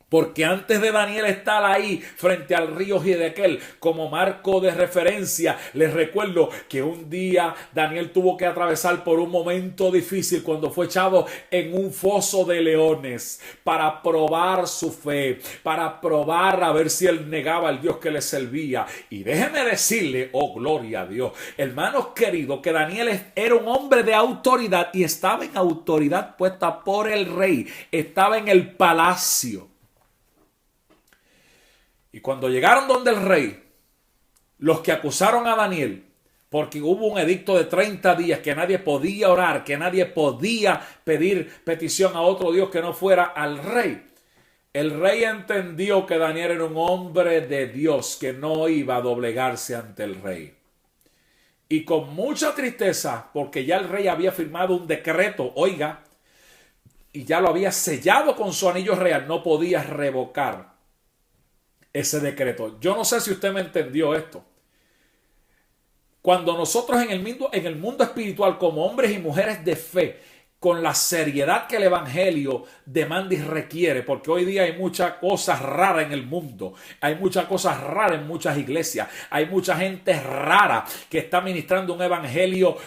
Porque antes de Daniel estar ahí frente al río Hidekel como marco de referencia, les recuerdo que un día Daniel tuvo que atravesar por un momento difícil cuando fue echado en un foso de leones para probar su fe, para probar a ver si él negaba al Dios que le servía. Y déjeme decirle, oh gloria a Dios, hermanos queridos, que Daniel era un hombre de autoridad y estaba en autoridad puesta por el rey, estaba en el palacio. Y cuando llegaron donde el rey, los que acusaron a Daniel, porque hubo un edicto de 30 días que nadie podía orar, que nadie podía pedir petición a otro Dios que no fuera al rey. El rey entendió que Daniel era un hombre de Dios que no iba a doblegarse ante el rey. Y con mucha tristeza, porque ya el rey había firmado un decreto, oiga, y ya lo había sellado con su anillo real, no podía revocar ese decreto. Yo no sé si usted me entendió esto. Cuando nosotros en el mundo espiritual, como hombres y mujeres de fe, con la seriedad que el evangelio demanda y requiere, porque hoy día hay muchas cosas raras en el mundo, hay muchas cosas raras en muchas iglesias, hay mucha gente rara que está ministrando un evangelio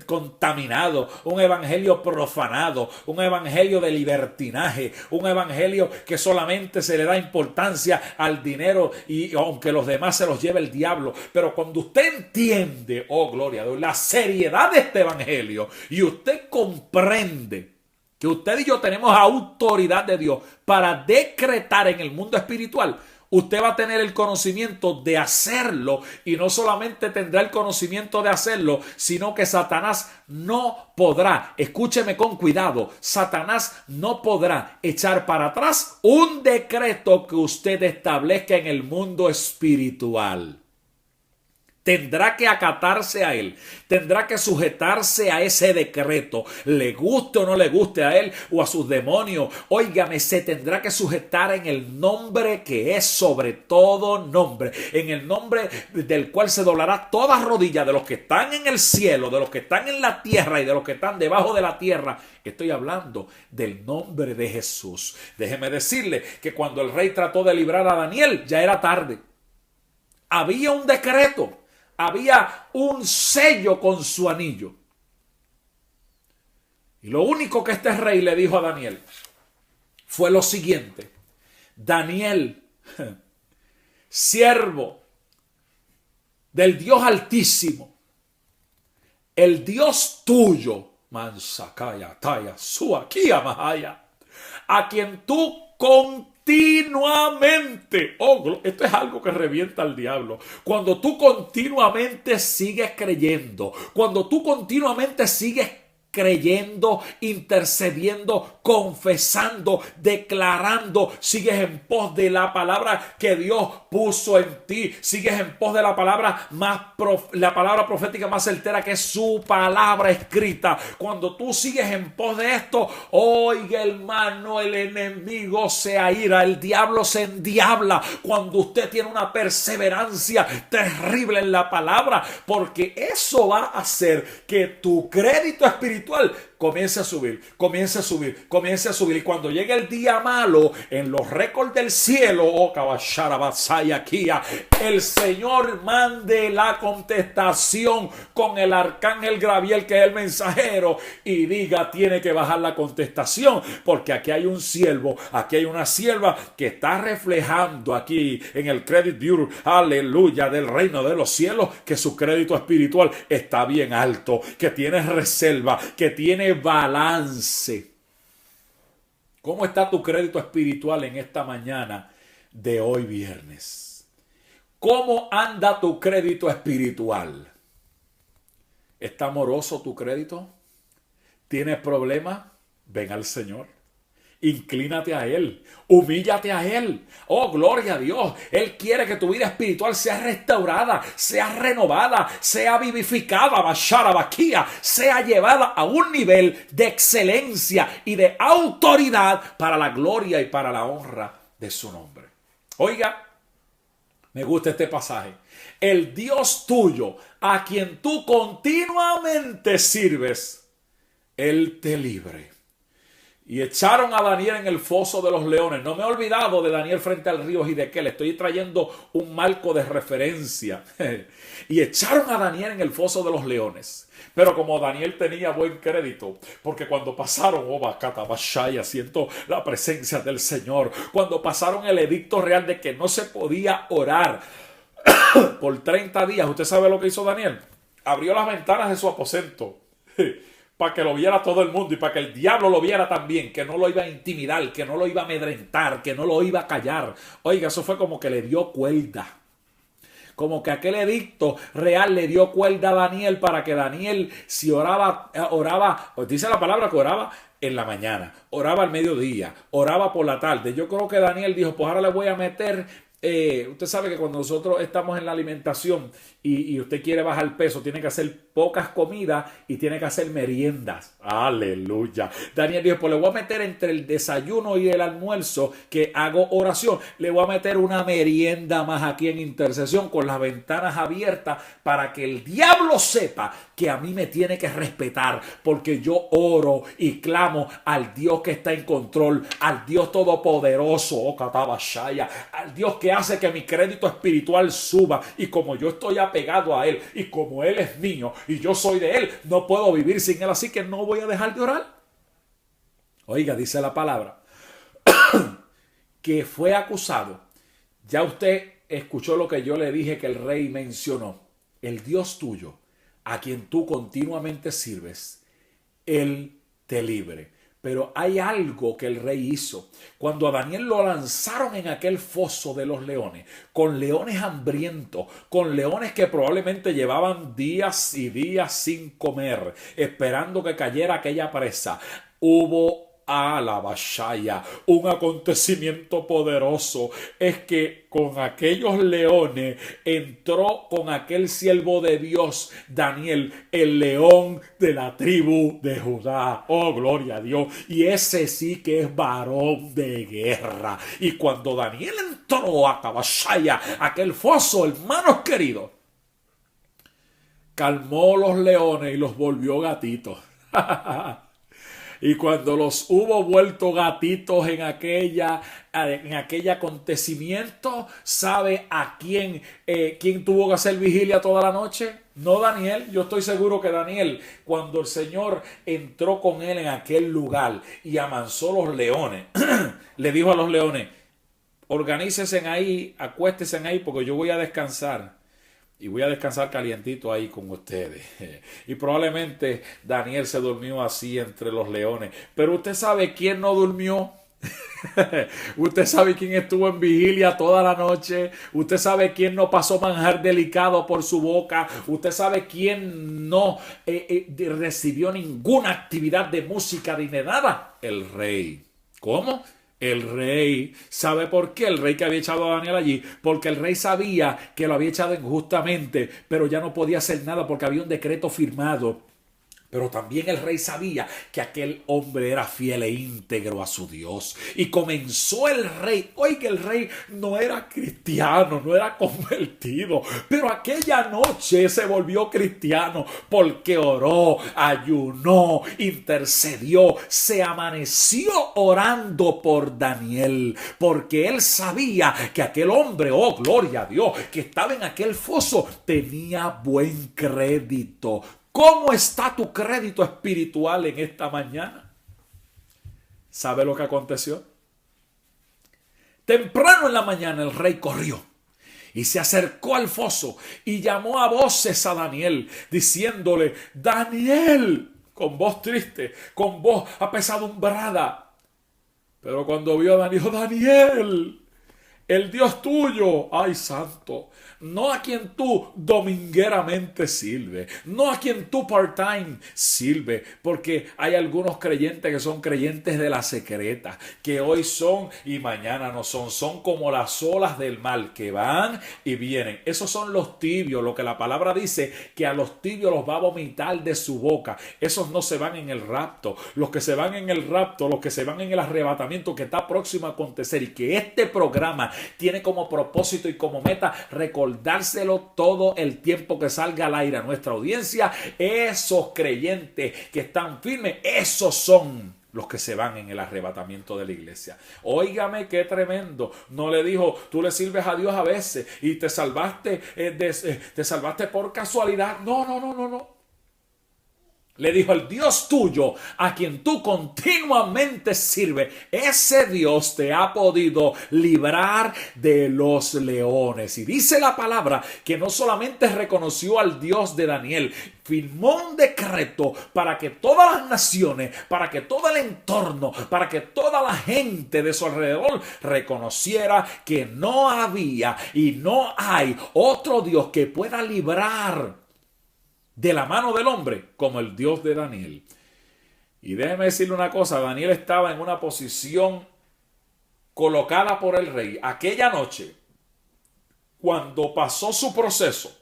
contaminado, un evangelio profanado, un evangelio de libertinaje, un evangelio que solamente se le da importancia al dinero y aunque los demás se los lleve el diablo. Pero cuando usted entiende, oh gloria a Dios, la seriedad de este evangelio y usted comprende que usted y yo tenemos autoridad de Dios para decretar en el mundo espiritual, usted va a tener el conocimiento de hacerlo, y no solamente tendrá el conocimiento de hacerlo, sino que Satanás no podrá, escúcheme con cuidado, Satanás no podrá echar para atrás un decreto que usted establezca en el mundo espiritual. Tendrá que acatarse a él, tendrá que sujetarse a ese decreto, le guste o no le guste a él o a sus demonios. Óigame, se tendrá que sujetar en el nombre que es sobre todo nombre, en el nombre del cual se doblará toda rodilla de los que están en el cielo, de los que están en la tierra y de los que están debajo de la tierra. Estoy hablando del nombre de Jesús. Déjeme decirle que cuando el rey trató de librar a Daniel, ya era tarde. Había un decreto. Había un sello con su anillo. Y lo único que este rey le dijo a Daniel fue lo siguiente: Daniel, siervo del Dios Altísimo, el Dios tuyo, Mansakaya, Taya, Suakia, Mahaya, a quien tú continuamente, esto es algo que revienta al diablo, cuando tú continuamente sigues creyendo, cuando tú continuamente sigues creyendo, intercediendo, confesando, declarando, sigues en pos de la palabra que Dios puso en ti, sigues en pos de la palabra la palabra profética más certera, que es su palabra escrita. Cuando tú sigues en pos de esto, oiga hermano, el enemigo se aira, el diablo se endiabla cuando usted tiene una perseverancia terrible en la palabra, porque eso va a hacer que tu crédito espiritual comience a subir, comience a subir, comience a subir. Y cuando llegue el día malo, en los récords del cielo, el Señor mande la contestación con el arcángel Gabriel, que es el mensajero, y diga: tiene que bajar la contestación, porque aquí hay un siervo, aquí hay una sierva que está reflejando aquí en el Credit Bureau, aleluya, del reino de los cielos, que su crédito espiritual está bien alto, que tiene reserva, que tiene balance. ¿Cómo está tu crédito espiritual en esta mañana de hoy viernes? ¿Cómo anda tu crédito espiritual? ¿Está amoroso tu crédito? ¿Tienes problemas? Ven al Señor. Inclínate a Él, humíllate a Él. Oh, gloria a Dios. Él quiere que tu vida espiritual sea restaurada, sea renovada, sea vivificada, sea llevada a un nivel de excelencia y de autoridad para la gloria y para la honra de su nombre. Oiga, me gusta este pasaje. El Dios tuyo, a quien tú continuamente sirves, Él te libre. Y echaron a Daniel en el foso de los leones. No me he olvidado de Daniel frente al río Gidequel. Estoy trayendo un marco de referencia. Y echaron a Daniel en el foso de los leones. Pero como Daniel tenía buen crédito, porque cuando pasaron, siento la presencia del Señor, cuando pasaron el edicto real de que no se podía orar por 30 días, ¿usted sabe lo que hizo Daniel? Abrió las ventanas de su aposento para que lo viera todo el mundo y para que el diablo lo viera también, que no lo iba a intimidar, que no lo iba a amedrentar, que no lo iba a callar. Oiga, eso fue como que le dio cuerda. como que aquel edicto real le dio cuerda a Daniel para que Daniel, si oraba, dice la palabra que oraba en la mañana, oraba al mediodía, oraba por la tarde. Yo creo que Daniel dijo, pues ahora le voy a meter. Usted sabe que cuando nosotros estamos en la alimentación y usted quiere bajar peso, tiene que hacer pocas comidas y tiene que hacer meriendas. Aleluya. Daniel dijo, pues le voy a meter entre el desayuno y el almuerzo que hago oración, le voy a meter una merienda más aquí en intercesión con las ventanas abiertas para que el diablo sepa que a mí me tiene que respetar porque yo oro y clamo al Dios que está en control, al Dios todopoderoso, al Dios que hace que mi crédito espiritual suba, y como yo estoy apegado a Él y como Él es mío y yo soy de Él, no puedo vivir sin Él, así que no voy a dejar de orar. Oiga, dice la palabra que fue acusado. Ya usted escuchó lo que yo le dije que el rey mencionó. El Dios tuyo, a quien tú continuamente sirves, Él te libre. Pero hay algo que el rey hizo. Cuando a Daniel lo lanzaron en aquel foso de los leones, con leones hambrientos, con leones que probablemente llevaban días y días sin comer, esperando que cayera aquella presa, hubo la bashaya, un acontecimiento poderoso. Es que con aquellos leones entró con aquel siervo de Dios, Daniel, el león de la tribu de Judá. Oh, gloria a Dios. Y ese sí que es varón de guerra. Y cuando Daniel entró a Bashaya, aquel foso, hermanos queridos, calmó los leones y los volvió gatitos. Y cuando los hubo vuelto gatitos en aquel acontecimiento, ¿sabe a quién tuvo que hacer vigilia toda la noche? No Daniel. Yo estoy seguro que Daniel, cuando el Señor entró con él en aquel lugar y amansó los leones, le dijo a los leones, organícense ahí, acuéstense ahí porque yo voy a descansar. Y voy a descansar calientito ahí con ustedes. Y probablemente Daniel se durmió así entre los leones. Pero usted sabe quién no durmió. Usted sabe quién estuvo en vigilia toda la noche. Usted sabe quién no pasó manjar delicado por su boca. Usted sabe quién no recibió ninguna actividad de música ni de nada. El rey. ¿Cómo? El rey. ¿Sabe por qué? El rey que había echado a Daniel allí, porque el rey sabía que lo había echado injustamente, pero ya no podía hacer nada porque había un decreto firmado. Pero también el rey sabía que aquel hombre era fiel e íntegro a su Dios. Y comenzó el rey. Oiga, el rey no era cristiano, no era convertido. Pero aquella noche se volvió cristiano porque oró, ayunó, intercedió, se amaneció orando por Daniel. Porque él sabía que aquel hombre, oh gloria a Dios, que estaba en aquel foso, tenía buen crédito. ¿Cómo está tu crédito espiritual en esta mañana? ¿Sabe lo que aconteció? Temprano en la mañana el rey corrió y se acercó al foso y llamó a voces a Daniel, diciéndole, Daniel, con voz triste, con voz apesadumbrada. Pero cuando vio a Daniel, dijo, Daniel, el Dios tuyo, ay santo, no a quien tú domingueramente sirve, no a quien tú part-time sirve, porque hay algunos creyentes que son creyentes de la secreta, que hoy son y mañana no son, son como las olas del mar que van y vienen. Esos son los tibios, lo que la palabra dice, que a los tibios los va a vomitar de su boca. Esos no se van en el rapto. Los que se van en el rapto, los que se van en el arrebatamiento que está próximo a acontecer y que este programa tiene como propósito y como meta recordárselo todo el tiempo que salga al aire a nuestra audiencia, esos creyentes que están firmes, esos son los que se van en el arrebatamiento de la iglesia. Óigame qué tremendo. No le dijo, tú le sirves a Dios a veces y te salvaste por casualidad. No. Le dijo: el Dios tuyo, a quien tú continuamente sirves, ese Dios te ha podido librar de los leones. Y dice la palabra que no solamente reconoció al Dios de Daniel, firmó un decreto para que todas las naciones, para que todo el entorno, para que toda la gente de su alrededor reconociera que no había y no hay otro Dios que pueda librar de la mano del hombre como el Dios de Daniel. Y déjeme decirle una cosa: Daniel estaba en una posición colocada por el rey. Aquella noche, cuando pasó su proceso,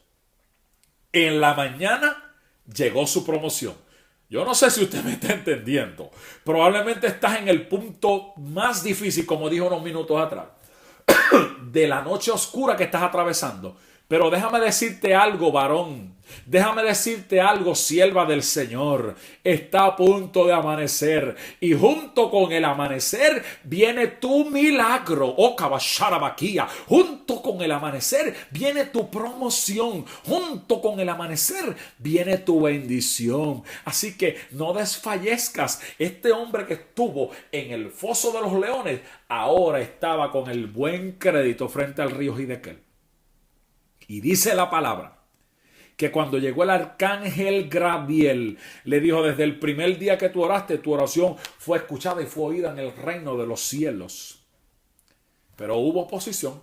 en la mañana llegó su promoción. Yo no sé si usted me está entendiendo. Probablemente estás en el punto más difícil, como dijo unos minutos atrás, de la noche oscura que estás atravesando. Pero déjame decirte algo, varón. Déjame decirte algo, sierva del Señor. Está a punto de amanecer. Y junto con el amanecer viene tu milagro. Oh, Kabasharabaquía. Junto con el amanecer viene tu promoción. Junto con el amanecer viene tu bendición. Así que no desfallezcas. Este hombre que estuvo en el foso de los leones, ahora estaba con el buen crédito frente al río Hidekel. Y dice la palabra que cuando llegó el arcángel Gabriel, le dijo: desde el primer día que tú oraste, tu oración fue escuchada y fue oída en el reino de los cielos. Pero hubo oposición.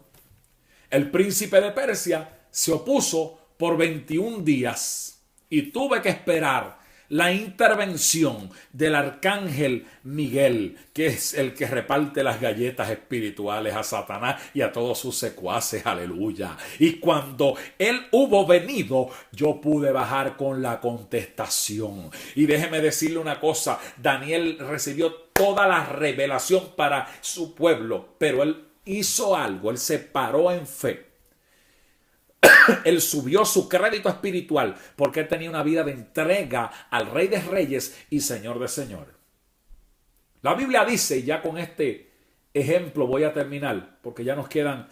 El príncipe de Persia se opuso por 21 días y tuve que esperar la intervención del arcángel Miguel, que es el que reparte las galletas espirituales a Satanás y a todos sus secuaces. Aleluya. Y cuando él hubo venido, yo pude bajar con la contestación. Y déjeme decirle una cosa: Daniel recibió toda la revelación para su pueblo, pero él hizo algo. Él se paró en fe. Él subió su crédito espiritual porque él tenía una vida de entrega al Rey de Reyes y Señor de Señores. La Biblia dice, y ya con este ejemplo voy a terminar, porque ya nos quedan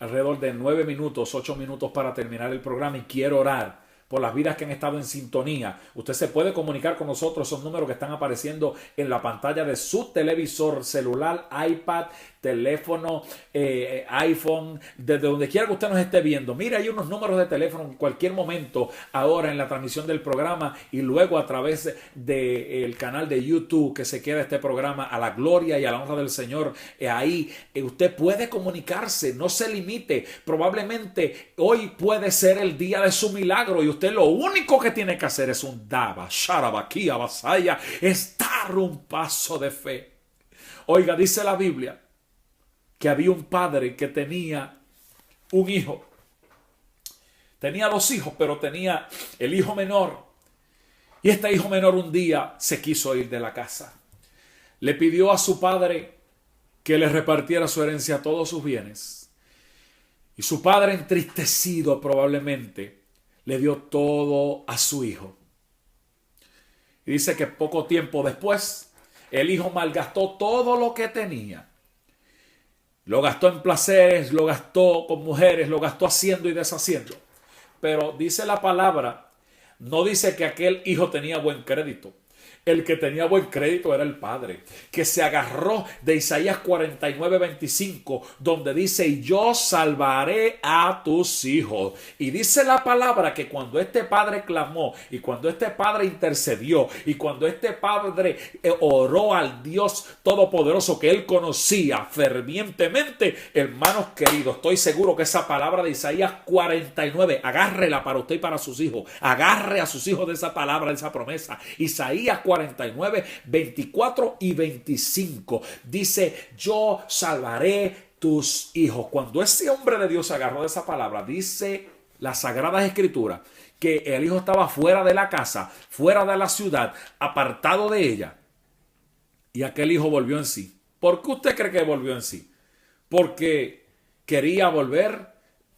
alrededor de 9 minutos, 8 minutos para terminar el programa, y quiero orar por las vidas que han estado en sintonía. Usted se puede comunicar con nosotros, esos números que están apareciendo en la pantalla de su televisor celular, iPad, teléfono, iPhone, desde donde quiera que usted nos esté viendo. Mira, hay unos números de teléfono en cualquier momento ahora en la transmisión del programa, y luego a través del canal de YouTube que se queda este programa a la gloria y a la honra del Señor. Ahí usted puede comunicarse, no se limite. Probablemente hoy puede ser el día de su milagro y usted lo único que tiene que hacer es un daba, sharabaquía, vasaya, es dar un paso de fe. Oiga, dice la Biblia que había un padre que tenía un hijo. Tenía 2 hijos, pero tenía el hijo menor. Y este hijo menor un día se quiso ir de la casa. Le pidió a su padre que le repartiera su herencia, todos sus bienes. Y su padre, entristecido probablemente, le dio todo a su hijo. Y dice que poco tiempo después, el hijo malgastó todo lo que tenía. Lo gastó en placeres, lo gastó con mujeres, lo gastó haciendo y deshaciendo. Pero dice la palabra, no dice que aquel hijo tenía buen crédito. El que tenía buen crédito era el padre, que se agarró de Isaías 49:25, donde dice: y yo salvaré a tus hijos. Y dice la palabra que cuando este padre clamó, y cuando este padre intercedió, y cuando este padre oró al Dios Todopoderoso que él conocía fervientemente, hermanos queridos, estoy seguro que esa palabra de Isaías 49, agárrela para usted y para sus hijos, agarre a sus hijos de esa palabra, de esa promesa. Isaías 49, 24 y 25 dice: yo salvaré tus hijos. Cuando ese hombre de Dios se agarró de esa palabra, dice las Sagradas Escrituras que el hijo estaba fuera de la casa, fuera de la ciudad, apartado de ella, y aquel hijo volvió en sí. ¿Por qué usted cree que volvió en sí? ¿Porque quería volver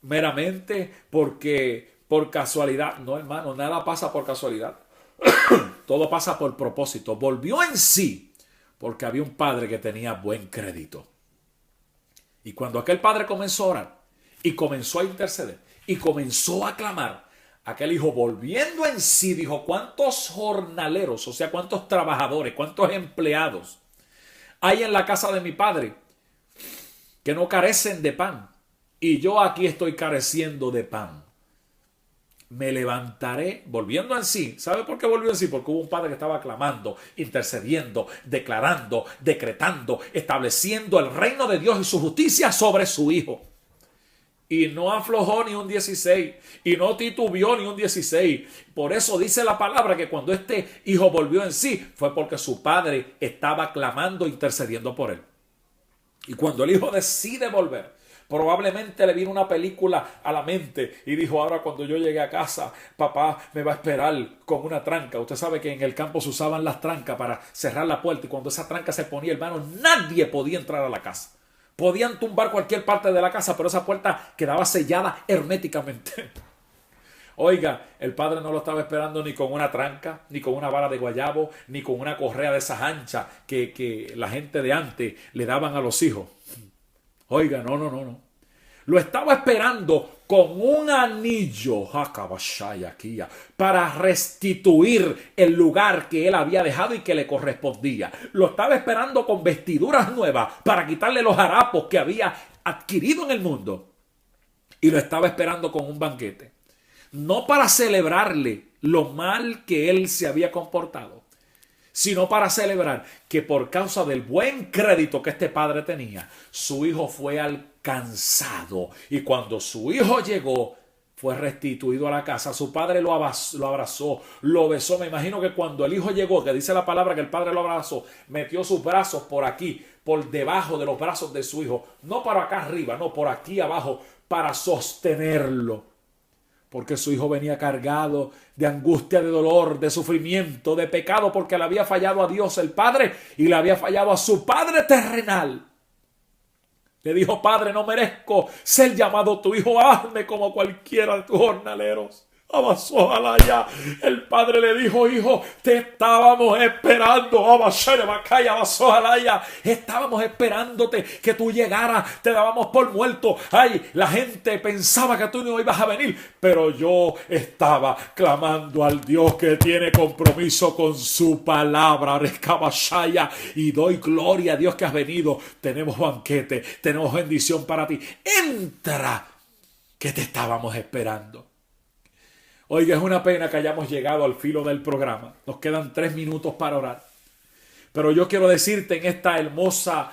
meramente? ¿Porque por casualidad? No, hermano, nada pasa por casualidad. Todo pasa por propósito. Volvió en sí porque había un padre que tenía buen crédito. Y cuando aquel padre comenzó a orar y comenzó a interceder y comenzó a clamar, aquel hijo volviendo en sí dijo, ¿cuántos jornaleros, o sea, cuántos trabajadores, cuántos empleados hay en la casa de mi padre que no carecen de pan? Y yo aquí estoy careciendo de pan. Me levantaré, volviendo en sí. ¿Sabe por qué volvió en sí? Porque hubo un padre que estaba clamando, intercediendo, declarando, decretando, estableciendo el reino de Dios y su justicia sobre su hijo. Y no aflojó ni un 16. Y no titubeó ni un 16. Por eso dice la palabra que cuando este hijo volvió en sí, fue porque su padre estaba clamando, intercediendo por él. Y cuando el hijo decide volver, probablemente le vino una película a la mente y dijo, ahora cuando yo llegue a casa, papá me va a esperar con una tranca. Usted sabe que en el campo se usaban las trancas para cerrar la puerta y cuando esa tranca se ponía, hermano, nadie podía entrar a la casa. Podían tumbar cualquier parte de la casa, pero esa puerta quedaba sellada herméticamente. Oiga, el padre no lo estaba esperando ni con una tranca, ni con una vara de guayabo, ni con una correa de esas anchas que la gente de antes le daban a los hijos. Oiga, no. Lo estaba esperando con un anillo para restituir el lugar que él había dejado y que le correspondía. Lo estaba esperando con vestiduras nuevas para quitarle los harapos que había adquirido en el mundo. Y lo estaba esperando con un banquete. No para celebrarle lo mal que él se había comportado, sino para celebrar que por causa del buen crédito que este padre tenía, su hijo fue alcanzado. Y cuando su hijo llegó, fue restituido a la casa. Su padre lo abrazó, lo besó. Me imagino que cuando el hijo llegó, que dice la palabra que el padre lo abrazó, metió sus brazos por aquí, por debajo de los brazos de su hijo. No para acá arriba, no, por aquí abajo, para sostenerlo. Porque su hijo venía cargado de angustia, de dolor, de sufrimiento, de pecado, porque le había fallado a Dios el Padre y le había fallado a su Padre terrenal. Le dijo, Padre, no merezco ser llamado tu hijo, hazme como cualquiera de tus jornaleros. Abasójalaya. El padre le dijo, hijo, te estábamos esperando. Abasójalaya. Estábamos esperándote que tú llegaras, te dábamos por muerto. Ay, la gente pensaba que tú no ibas a venir, pero yo estaba clamando al Dios que tiene compromiso con su palabra. Y doy gloria a Dios que has venido. Tenemos banquete, tenemos bendición para ti. Entra, que te estábamos esperando. Oiga, es una pena que hayamos llegado al filo del programa. Nos quedan 3 minutos para orar. Pero yo quiero decirte en esta hermosa,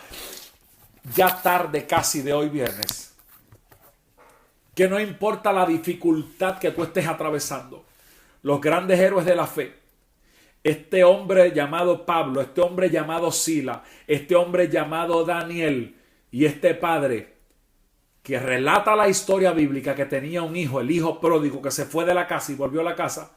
ya tarde casi de hoy viernes, que no importa la dificultad que tú estés atravesando, los grandes héroes de la fe, este hombre llamado Pablo, este hombre llamado Sila, este hombre llamado Daniel y este padre que relata la historia bíblica que tenía un hijo, el hijo pródigo que se fue de la casa y volvió a la casa,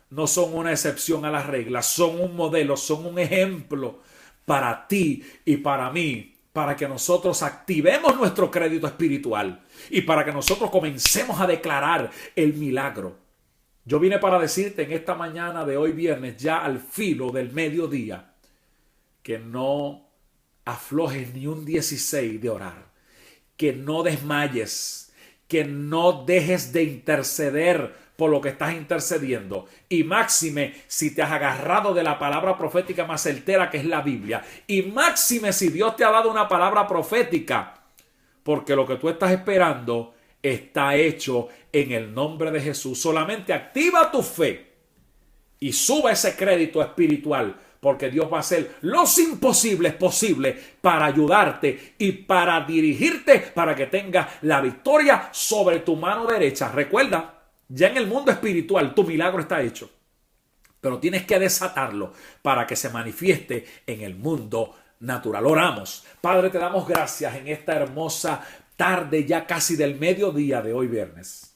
no son una excepción a la regla, son un modelo, son un ejemplo para ti y para mí, para que nosotros activemos nuestro crédito espiritual y para que nosotros comencemos a declarar el milagro. Yo vine para decirte en esta mañana de hoy viernes, ya al filo del mediodía, que no aflojes ni un 16 de orar. Que no desmayes, que no dejes de interceder por lo que estás intercediendo. Y máxime si te has agarrado de la palabra profética más certera que es la Biblia. Y máxime si Dios te ha dado una palabra profética, porque lo que tú estás esperando está hecho en el nombre de Jesús. Solamente activa tu fe y sube ese crédito espiritual, porque Dios va a hacer los imposibles posibles para ayudarte y para dirigirte para que tengas la victoria sobre tu mano derecha. Recuerda, ya en el mundo espiritual tu milagro está hecho, pero tienes que desatarlo para que se manifieste en el mundo natural. Oramos. Padre, te damos gracias en esta hermosa tarde ya casi del mediodía de hoy viernes.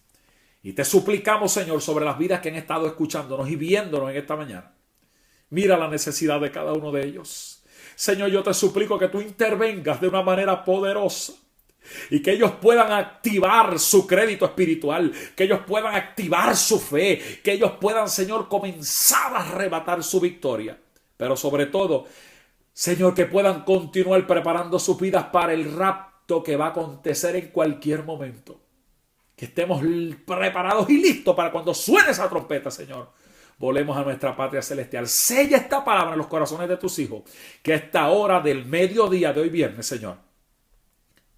Y te suplicamos, Señor, sobre las vidas que han estado escuchándonos y viéndonos en esta mañana. Mira la necesidad de cada uno de ellos. Señor, yo te suplico que tú intervengas de una manera poderosa y que ellos puedan activar su crédito espiritual, que ellos puedan activar su fe, que ellos puedan, Señor, comenzar a arrebatar su victoria. Pero sobre todo, Señor, que puedan continuar preparando sus vidas para el rapto que va a acontecer en cualquier momento. que estemos preparados y listos para cuando suene esa trompeta, Señor. Volemos a nuestra patria celestial. Sella esta palabra en los corazones de tus hijos, que a esta hora del mediodía de hoy viernes, Señor,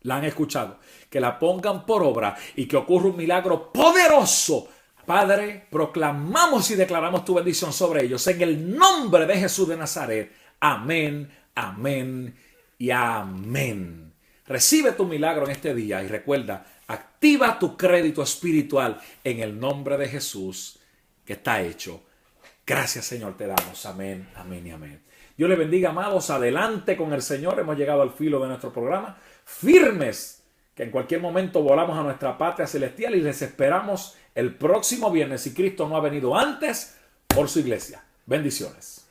la han escuchado, que la pongan por obra y que ocurra un milagro poderoso. Padre, proclamamos y declaramos tu bendición sobre ellos en el nombre de Jesús de Nazaret. Amén, amén y amén. Recibe tu milagro en este día y recuerda, activa tu crédito espiritual en el nombre de Jesús, que está hecho. Gracias, Señor, te damos. Amén, amén y amén. Dios les bendiga, amados. Adelante con el Señor. Hemos llegado al filo de nuestro programa. Firmes, que en cualquier momento volamos a nuestra patria celestial y les esperamos el próximo viernes si Cristo no ha venido antes por su iglesia. Bendiciones.